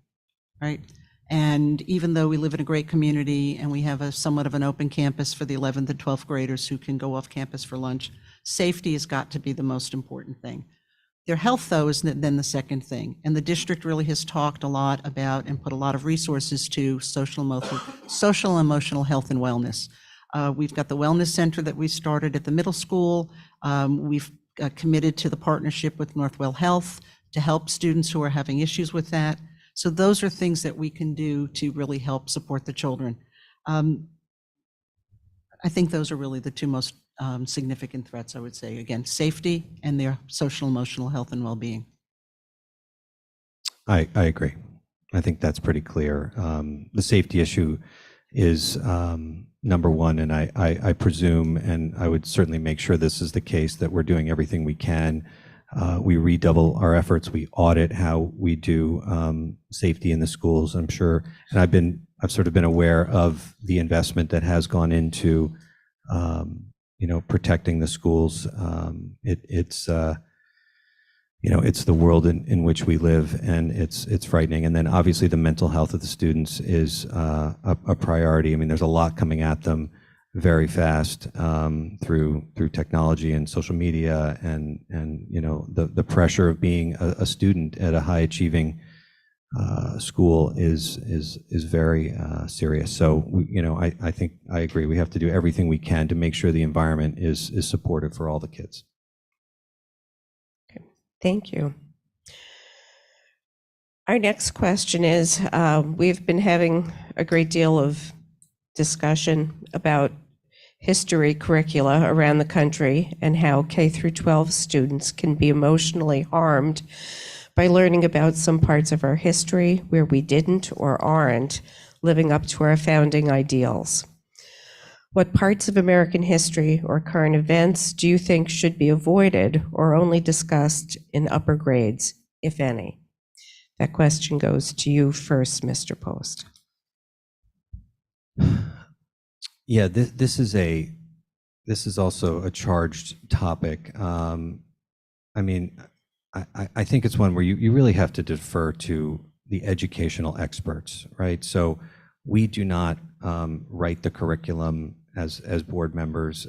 right? And even though we live in a great community and we have a somewhat of an open campus for the 11th and 12th graders who can go off campus for lunch, safety has got to be the most important thing. Their health, though, is then the second thing. And the district really has talked a lot about and put a lot of resources to social, emotional health and wellness. We've got the wellness center that we started at the middle school. We've committed to the partnership with Northwell Health to help students who are having issues with that. So those are things that we can do to really help support the children. I think those are really the two most significant threats, I would say. Again, safety and their social, emotional health and well-being. I agree. I think that's pretty clear. The safety issue is number one, and I presume, and I would certainly make sure this is the case, that we're doing everything we can. We redouble our efforts. We audit how we do safety in the schools. I'm sure, and I've sort of been aware of the investment that has gone into, protecting the schools. It's the world in which we live, and it's frightening. And then obviously the mental health of the students is a priority. I mean, there's a lot coming at them very fast through technology and social media, and the pressure of being a student at a high achieving school is very serious. So I think I agree. We have to do everything we can to make sure the environment is supportive for all the kids. Okay, thank you. Our next question is, we've been having a great deal of discussion about history curricula around the country and how K through 12 students can be emotionally harmed by learning about some parts of our history where we didn't or aren't living up to our founding ideals. What parts of American history or current events do you think should be avoided or only discussed in upper grades, if any? That question goes to you first, Mr. Post. Yeah, this is also a charged topic. I mean, I think it's one where you really have to defer to the educational experts, right? So we do not write the curriculum as board members.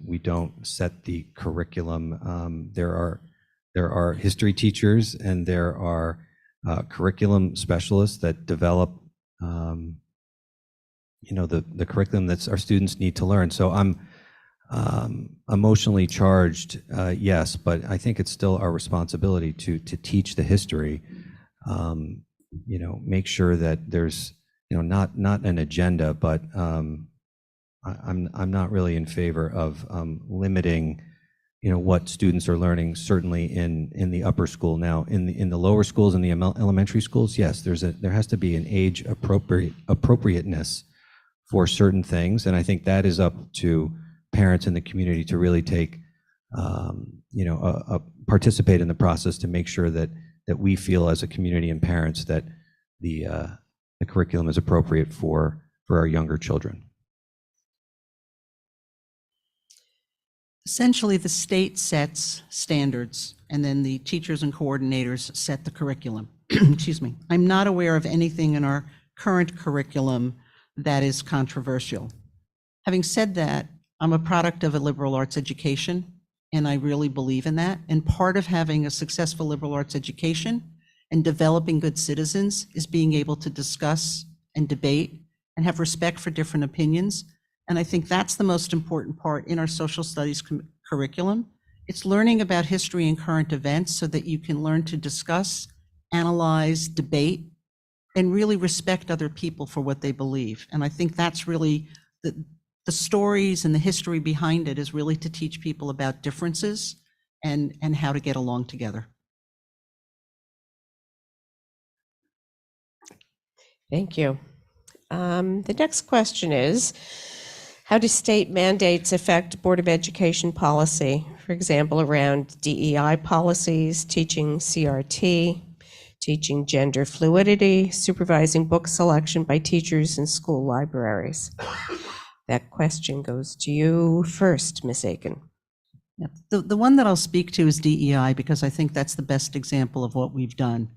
We don't set the curriculum. There are history teachers and there are curriculum specialists that develop the curriculum that our students need to learn. So I'm emotionally charged, yes, but I think it's still our responsibility to teach the history. Make sure that there's not an agenda, but I'm not really in favor of limiting what students are learning, certainly in the upper school. Now in the lower schools and the elementary schools, yes, there has to be an age appropriateness for certain things, and I think that is up to parents in the community to really take participate in the process to make sure that we feel as a community and parents that the curriculum is appropriate for our younger children. Essentially, the state sets standards, and then the teachers and coordinators set the curriculum. Excuse me. I'm not aware of anything in our current curriculum that is controversial. Having said that, I'm a product of a liberal arts education, and I really believe in that. And part of having a successful liberal arts education and developing good citizens is being able to discuss and debate and have respect for different opinions. And I think that's the most important part in our social studies curriculum. It's learning about history and current events so that you can learn to discuss, analyze, debate, and really respect other people for what they believe. And I think that's really the stories and the history behind it is really to teach people about differences and how to get along together. Thank you. The next question is, how do state mandates affect Board of Education policy? For example, around DEI policies, teaching CRT, teaching gender fluidity, supervising book selection by teachers in school libraries. That question goes to you first, Ms. Aitken. Yeah. The one that I'll speak to is DEI because I think that's the best example of what we've done.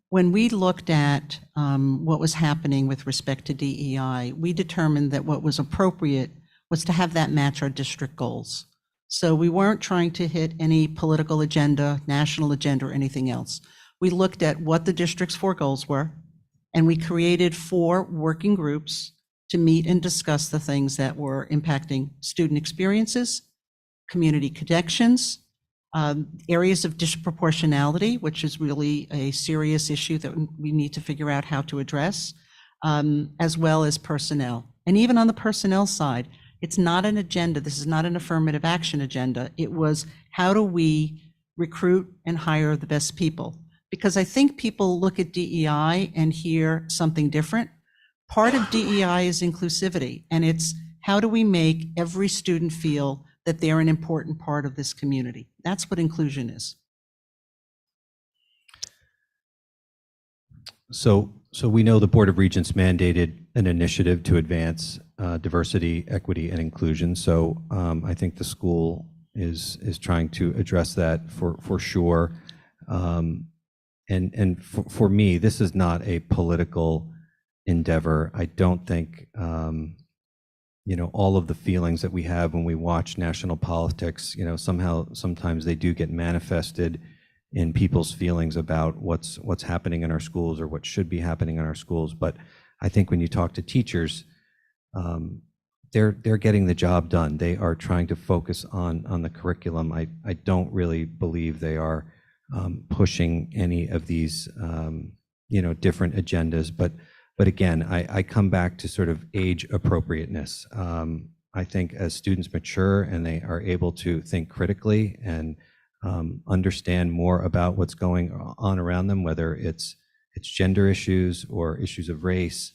When we looked at what was happening with respect to DEI, we determined that what was appropriate was to have that match our district goals. So we weren't trying to hit any political agenda, national agenda, or anything else. We looked at what the district's 4 goals were, and we created 4 working groups to meet and discuss the things that were impacting student experiences, community connections, areas of disproportionality, which is really a serious issue that we need to figure out how to address, as well as personnel. And even on the personnel side, it's not an agenda. This is not an affirmative action agenda. It was, how do we recruit and hire the best people? Because I think people look at DEI and hear something different. Part of DEI is inclusivity, and it's how do we make every student feel that they're an important part of this community. That's what inclusion is. So we know the Board of Regents mandated an initiative to advance diversity, equity, and inclusion. So I think the school is trying to address that for sure. And for me, this is not a political endeavor. I don't think all of the feelings that we have when we watch national politics, sometimes they do get manifested in people's feelings about what's happening in our schools or what should be happening in our schools. But I think when you talk to teachers, they're getting the job done. They are trying to focus on the curriculum. I don't really believe they are pushing any of these different agendas. But again, I come back to sort of age appropriateness. I think as students mature and they are able to think critically and understand more about what's going on around them, whether it's gender issues or issues of race,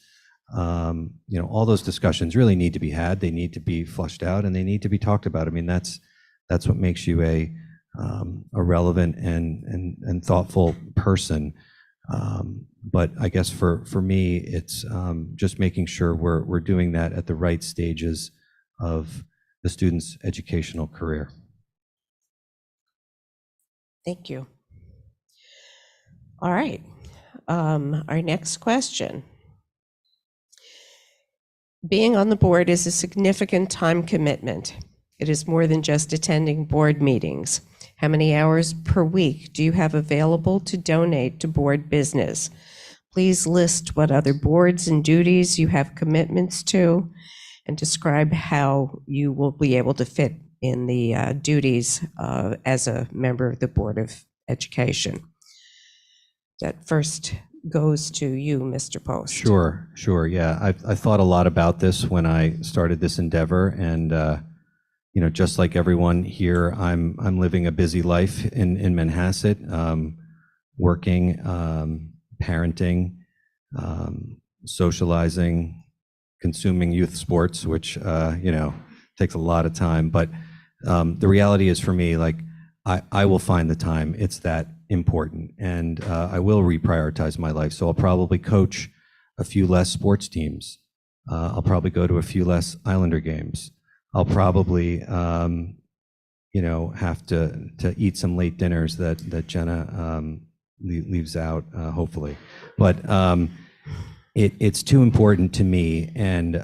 all those discussions really need to be had. They need to be flushed out and they need to be talked about. I mean, that's what makes you a relevant and thoughtful person. But I guess for me, it's just making sure we're doing that at the right stages of the student's educational career. Thank you. All right. Our next question. Being on the board is a significant time commitment. It is more than just attending board meetings. How many hours per week do you have available to donate to board business? Please list what other boards and duties you have commitments to and describe how you will be able to fit in the duties as a member of the Board of Education. That first goes to you, Mr. Post. Sure. Yeah, I thought a lot about this when I started this endeavor, and just like everyone here, I'm living a busy life in Manhasset, working, parenting, socializing, consuming youth sports, which takes a lot of time. But the reality is, for me, like I will find the time. It's that important, and I will reprioritize my life. So I'll probably coach a few less sports teams. I'll probably go to a few less Islander games. I'll probably have to eat some late dinners that Jenna leaves out, hopefully. But it's too important to me, and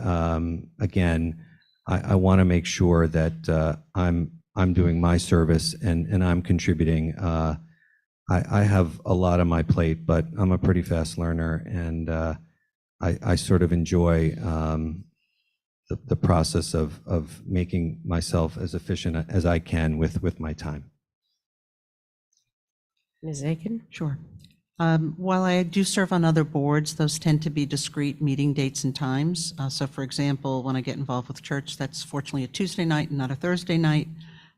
again, I want to make sure that I'm I'm doing my service and I'm contributing. I have a lot on my plate, but I'm a pretty fast learner, and I sort of enjoy the process of making myself as efficient as I can with my time. Ms. Aitken? Sure. While I do serve on other boards, those tend to be discrete meeting dates and times. So for example, when I get involved with church, that's fortunately a Tuesday night and not a Thursday night.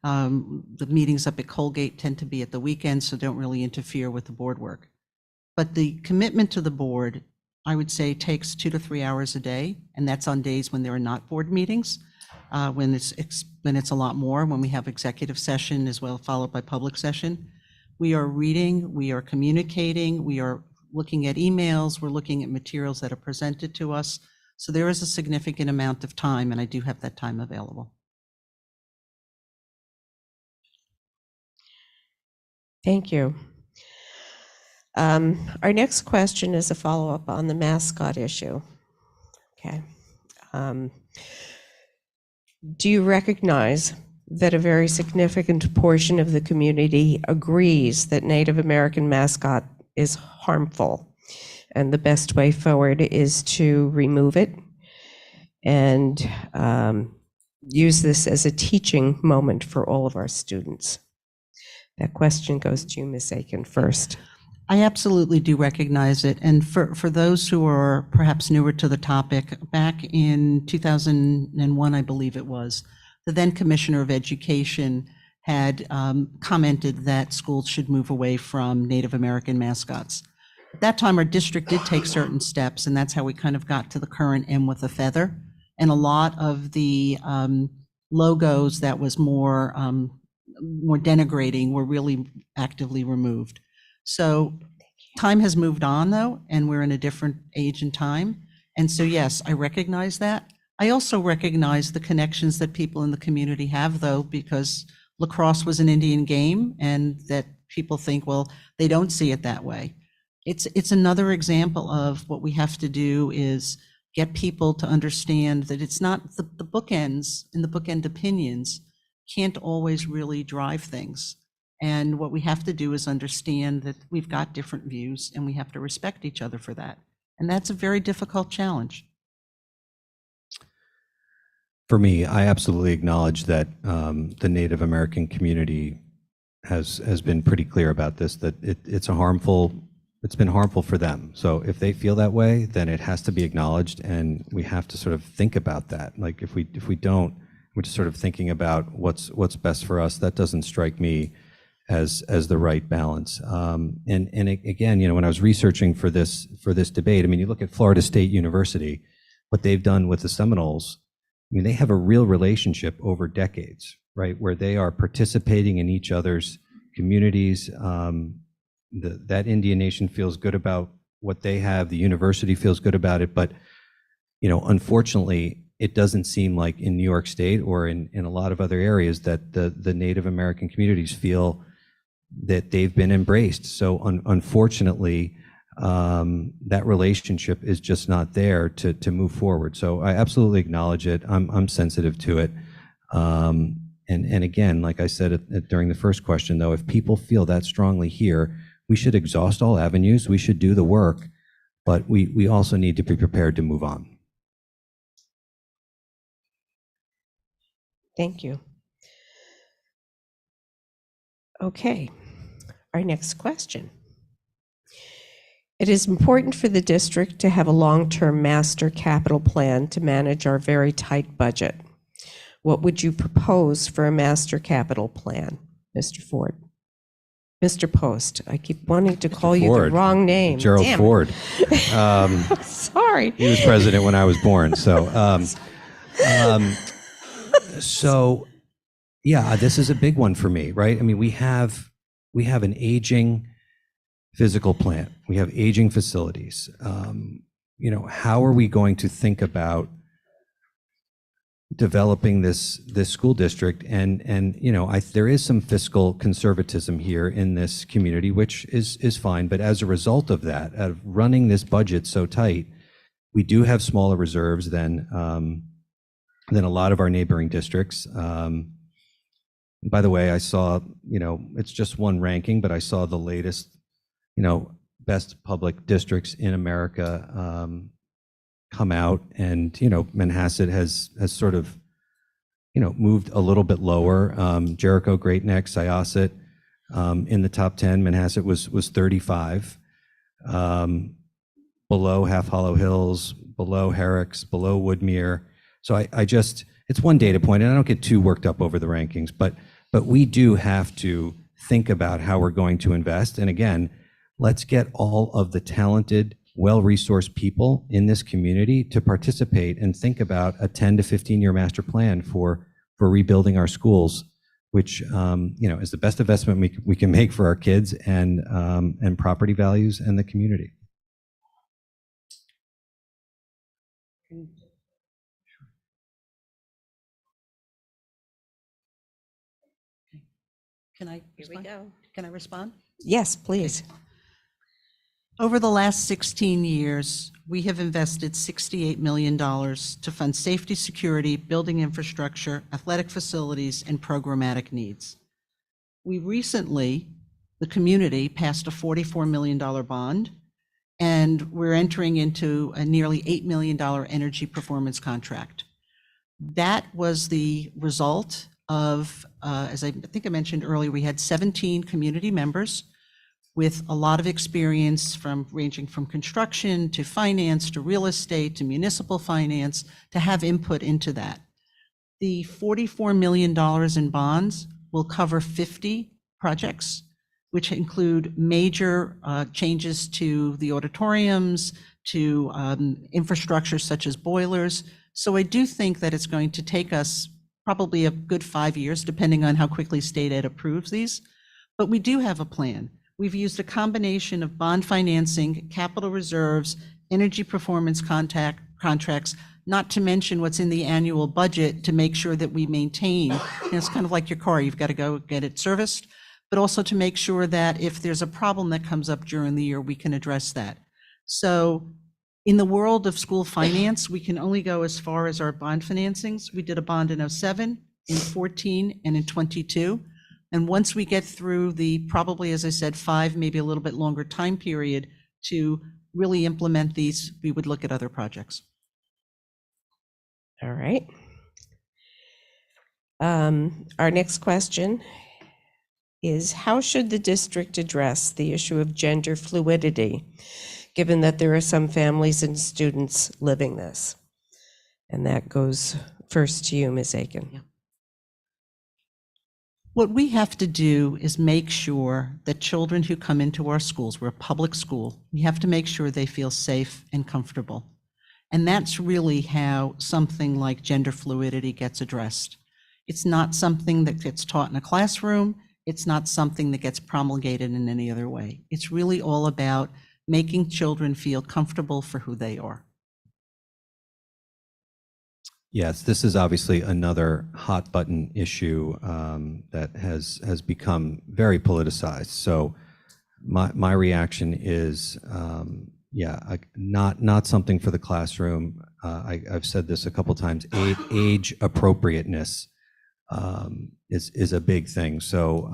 The meetings up at Colgate tend to be at the weekend, so don't really interfere with the board work. But the commitment to the board, I would say, takes 2 to 3 hours a day, and that's on days when there are not board meetings. When it's a lot more, when we have executive session as well, followed by public session. We are reading, we are communicating, we are looking at emails, we're looking at materials that are presented to us. So there is a significant amount of time, and I do have that time available. Thank you. Our next question is a follow-up on the mascot issue. Okay. Do you recognize that a very significant portion of the community agrees that Native American mascot is harmful, and the best way forward is to remove it and use this as a teaching moment for all of our students? That question goes to you, Ms. Aitken, first. I absolutely do recognize it. And for those who are perhaps newer to the topic, back in 2001, I believe it was, the then Commissioner of Education had commented that schools should move away from Native American mascots. At that time, our district did take certain steps, and that's how we kind of got to the current M with a feather. And a lot of the logos that was more denigrating were really actively removed. So time has moved on, though, and we're in a different age and time. And so, yes, I recognize that. I also recognize the connections that people in the community have, though, because lacrosse was an Indian game, and that people think, well, they don't see it that way. It's another example of what we have to do is get people to understand that it's not the bookends and the bookend opinions can't always really drive things. And what we have to do is understand that we've got different views and we have to respect each other for that. And that's a very difficult challenge. For me, I absolutely acknowledge that the Native American community has been pretty clear about this, that it's been harmful for them. So if they feel that way, then it has to be acknowledged, and we have to sort of think about that. Like if we don't, we're just sort of thinking about what's best for us. That doesn't strike me as the right balance. And again, you know, when I was researching for this debate, I mean, you look at Florida State University, what they've done with the Seminoles. I mean, they have a real relationship over decades, right, where they are participating in each other's communities. That Indian Nation feels good about what they have. The university feels good about it. But, you know, unfortunately, it doesn't seem like in New York State or in a lot of other areas that the Native American communities feel that they've been embraced. So unfortunately, that relationship is just not there to move forward. So I absolutely acknowledge it. I'm sensitive to it. And again, like I said during the first question, though, if people feel that strongly here, we should exhaust all avenues. We should do the work, but we also need to be prepared to move on. Thank you. Okay, our next question. It is important for the district to have a long-term master capital plan to manage our very tight budget. What would you propose for a master capital plan, Mr. Ford? Mr. Post, I keep wanting to call you the wrong name. Gerald Damn Ford. Sorry. He was president when I was born. So, so yeah, this is a big one for me, right? I mean, we have an aging physical plant. We have aging facilities. You know, how are we going to think about developing this school district? And you know, there is some fiscal conservatism here in this community, which is fine. But as a result of that, of running this budget so tight, we do have smaller reserves than a lot of our neighboring districts. By the way, I saw, it's just one ranking, but I saw the latest, best public districts in America come out, and Manhasset has sort of moved a little bit lower. Jericho, Great Neck, Syosset in the top 10. Manhasset was 35, below Half Hollow Hills, below Herrick's, below Woodmere. So I just, it's one data point, and I don't get too worked up over the rankings, but we do have to think about how we're going to invest. And again, let's get all of the talented, well-resourced people in this community to participate and think about a 10 to 15-year master plan for rebuilding our schools, which is the best investment we can make for our kids and property values and the community. Can I Here we respond? go. Can I respond? Yes, please. Over the last 16 years, we have invested $68 million to fund safety, security, building infrastructure, athletic facilities, and programmatic needs. We recently, the community, passed a $44 million bond, and we're entering into a nearly $8 million energy performance contract. That was the result of, as I think I mentioned earlier, we had 17 community members with a lot of experience ranging from construction to finance to real estate to municipal finance to have input into that. The $44 million in bonds will cover 50 projects, which include major changes to the auditoriums, to infrastructure such as boilers. So I do think that it's going to take us probably a good 5 years, depending on how quickly state ed approves these. But we do have a plan. We've used a combination of bond financing, capital reserves, energy performance contracts, not to mention what's in the annual budget to make sure that we maintain. It's kind of like your car, you've got to go get it serviced, but also to make sure that if there's a problem that comes up during the year, we can address that. So in the world of school finance, we can only go as far as our bond financings. We did a bond in 2007, in 2014, and in 2022. And once we get through the, probably, as I said, 5, maybe a little bit longer time period to really implement these, we would look at other projects. All right. Our next question is, how should the district address the issue of gender fluidity, given that there are some families and students living this? And that goes first to you, Ms. Aitken. Yeah. What we have to do is make sure that children who come into our schools, we're a public school, we have to make sure they feel safe and comfortable. And that's really how something like gender fluidity gets addressed. It's not something that gets taught in a classroom. It's not something that gets promulgated in any other way. It's really all about making children feel comfortable for who they are. Yes, this is obviously another hot button issue that has become very politicized. So my reaction is, not something for the classroom. I've said this a couple times. Age appropriateness is a big thing. So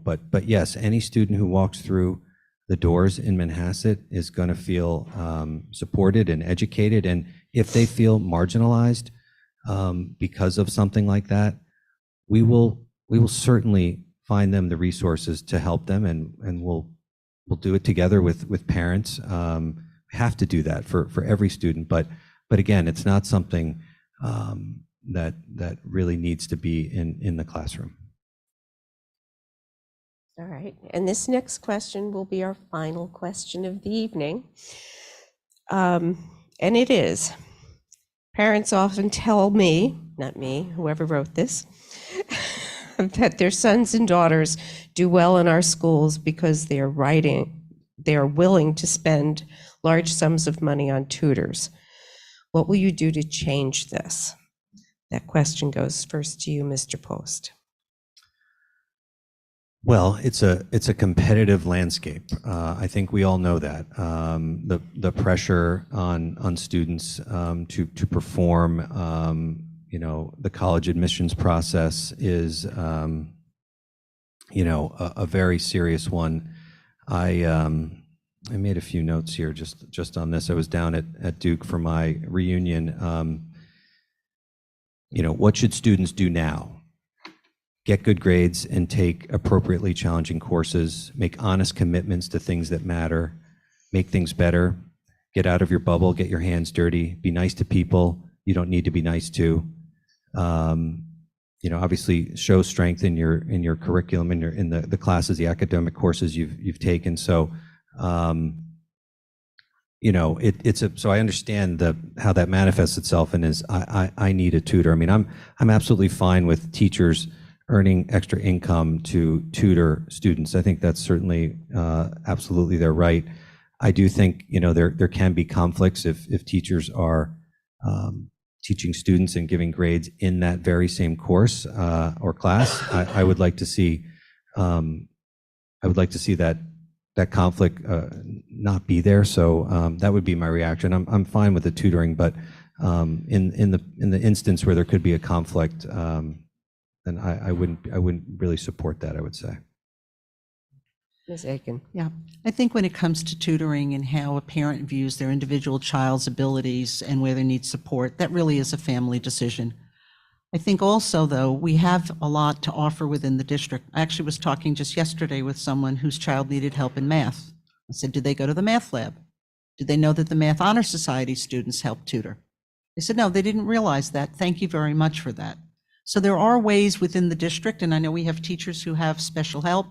but yes, any student who walks through the doors in Manhasset is going to feel supported and educated, and if they feel marginalized because of something like that, we will certainly find them the resources to help them, and we'll do it together with parents. We have to do that for every student, but again, it's not something that really needs to be in the classroom. All right, and this next question will be our final question of the evening. And it is, parents often tell me, not me, whoever wrote this, that their sons and daughters do well in our schools because they are willing to spend large sums of money on tutors. What will you do to change this? That question goes first to you, Mr. Post. Well, it's a competitive landscape. I think we all know that. The pressure on students to perform, the college admissions process is, a very serious one. I made a few notes here just on this. I was down at Duke for my reunion. What should students do now? Get good grades and take appropriately challenging courses, make honest commitments to things that matter, make things better, get out of your bubble, get your hands dirty, be nice to people you don't need to be nice to. Obviously show strength in your curriculum, in the classes, the academic courses you've taken. So, so I understand how that manifests itself, and is I need a tutor. I mean, I'm absolutely fine with teachers earning extra income to tutor students. I think that's certainly absolutely their right. I do think there can be conflicts if teachers are teaching students and giving grades in that very same course or class. I would like to see that conflict not be there. So that would be my reaction. I'm fine with the tutoring, but in the instance where there could be a conflict, then I wouldn't really support that, I would say. Ms. Aitken. Yeah, I think when it comes to tutoring and how a parent views their individual child's abilities and where they need support, that really is a family decision. I think also, though, we have a lot to offer within the district. I actually was talking just yesterday with someone whose child needed help in math. I said, did they go to the math lab? Did they know that the Math Honor Society students help tutor? They said, no, they didn't realize that. Thank you very much for that. So there are ways within the district, and I know we have teachers who have special help.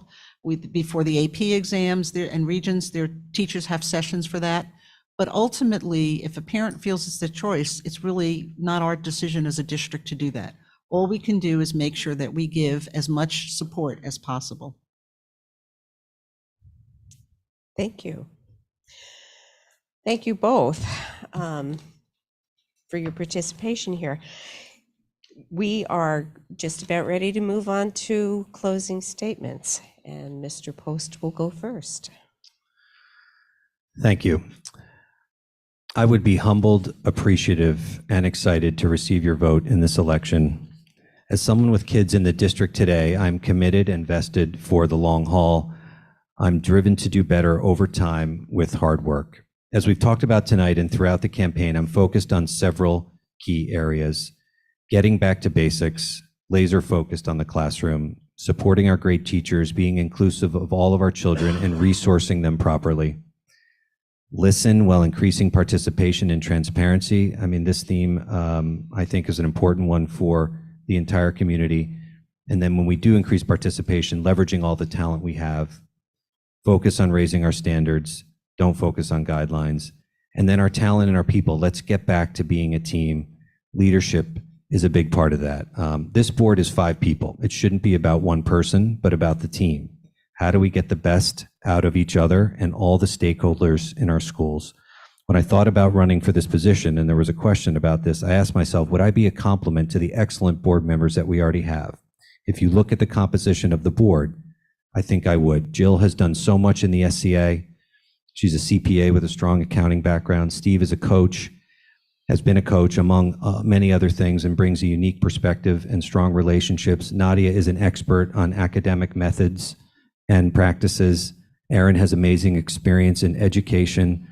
Before the AP exams and regions, their teachers have sessions for that. But ultimately, if a parent feels it's their choice, it's really not our decision as a district to do that. All we can do is make sure that we give as much support as possible. Thank you. Thank you both for your participation here. We are just about ready to move on to closing statements, and Mr. Post will go first. Thank you. I would be humbled, appreciative, and excited to receive your vote in this election. As someone with kids in the district today, I'm committed and vested for the long haul. I'm driven to do better over time with hard work. As we've talked about tonight and throughout the campaign, I'm focused on several key areas. Getting back to basics, laser focused on the classroom, supporting our great teachers, being inclusive of all of our children, and resourcing them properly. Listen while increasing participation and transparency. I mean, this theme, I think, is an important one for the entire community. And then when we do increase participation, leveraging all the talent we have, focus on raising our standards, don't focus on guidelines. And then our talent and our people, let's get back to being a team. Leadership is a big part of that. This board is 5 people. It shouldn't be about one person, but about the team. How do we get the best out of each other and all the stakeholders in our schools? When I thought about running for this position, and there was a question about this, I asked myself, would I be a compliment to the excellent board members that we already have? If you look at the composition of the board, I think I would. Jill has done so much in the SCA. She's a CPA with a strong accounting background. Steve is a coach, has been a coach among many other things, and brings a unique perspective and strong relationships. Nadia is an expert on academic methods and practices. Erin has amazing experience in education,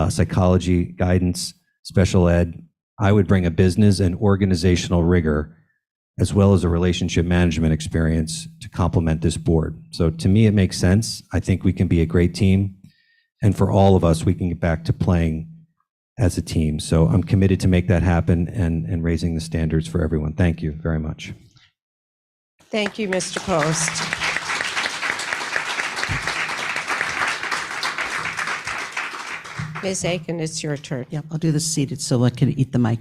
psychology, guidance, special ed. I would bring a business and organizational rigor, as well as a relationship management experience to complement this board. So to me, it makes sense. I think we can be a great team. And for all of us, we can get back to playing as a team. So I'm committed to make that happen and raising the standards for everyone. Thank you very much. Thank you, Mr. Post. Ms. Aitken, it's your turn. Yeah, I'll do this seated so I can eat the mic.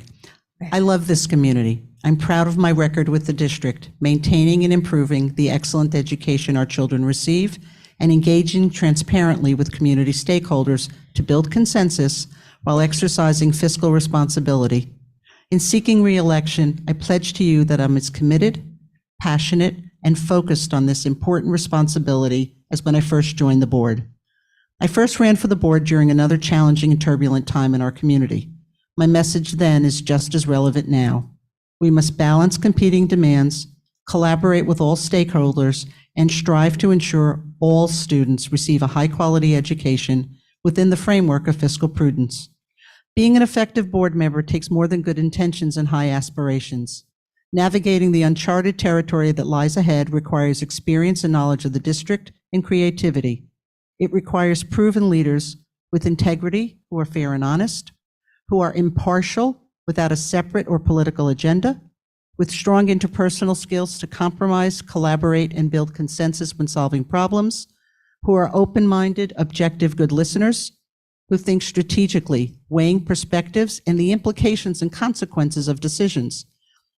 I love this community. I'm proud of my record with the district, maintaining and improving the excellent education our children receive and engaging transparently with community stakeholders to build consensus while exercising fiscal responsibility. In seeking re-election, I pledge to you that I'm as committed, passionate, and focused on this important responsibility as when I first joined the board. I first ran for the board during another challenging and turbulent time in our community. My message then is just as relevant now. We must balance competing demands, collaborate with all stakeholders, and strive to ensure all students receive a high-quality education within the framework of fiscal prudence. Being an effective board member takes more than good intentions and high aspirations. Navigating the uncharted territory that lies ahead requires experience and knowledge of the district and creativity. It requires proven leaders with integrity, who are fair and honest, who are impartial without a separate or political agenda, with strong interpersonal skills to compromise, collaborate, and build consensus when solving problems, who are open-minded, objective, good listeners, who think strategically, weighing perspectives and the implications and consequences of decisions,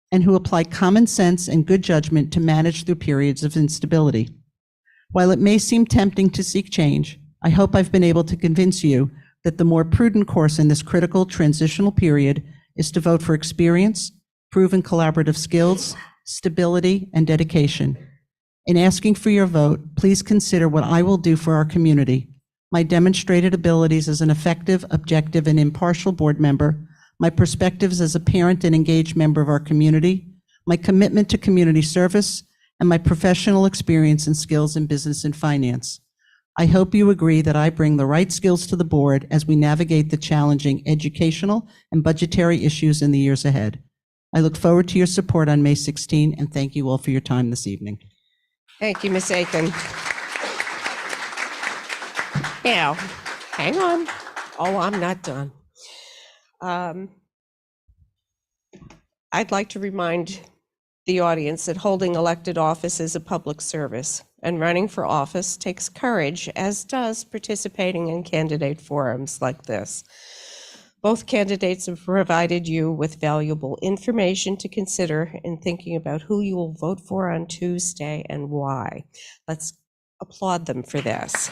and who apply common sense and good judgment to manage through periods of instability. While it may seem tempting to seek change, I hope I've been able to convince you that the more prudent course in this critical transitional period is to vote for experience, proven collaborative skills, stability, and dedication. In asking for your vote, please consider what I will do for our community, my demonstrated abilities as an effective, objective, and impartial board member, my perspectives as a parent and engaged member of our community, my commitment to community service, and my professional experience and skills in business and finance. I hope you agree that I bring the right skills to the board as we navigate the challenging educational and budgetary issues in the years ahead. I look forward to your support on May 16, and thank you all for your time this evening. Thank you, Ms. Aitken. Now, hang on. Oh, I'm not done. I'd like to remind the audience that holding elected office is a public service, and running for office takes courage, as does participating in candidate forums like this. Both candidates have provided you with valuable information to consider in thinking about who you will vote for on Tuesday and why. Let's applaud them for this.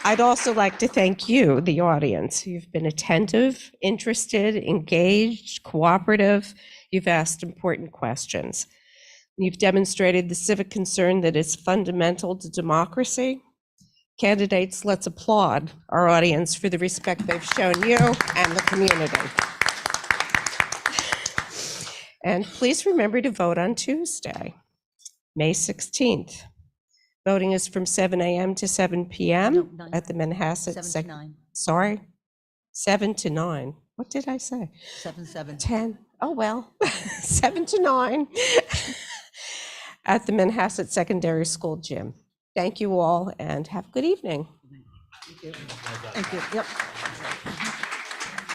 I'd also like to thank you, the audience. You've been attentive, interested, engaged, cooperative. You've asked important questions. You've demonstrated the civic concern that is fundamental to democracy. Candidates, let's applaud our audience for the respect they've shown you and the community. And please remember to vote on Tuesday, May 16th. Voting is from 7 a.m. to 7 p.m. at the Manhasset. 7 to 9. Sorry, 7 to 9. What did I say? 7. 10. Oh, well, 7 to 9 at the Manhasset Secondary School gym. Thank you all and have a good evening. Thank you. Yep.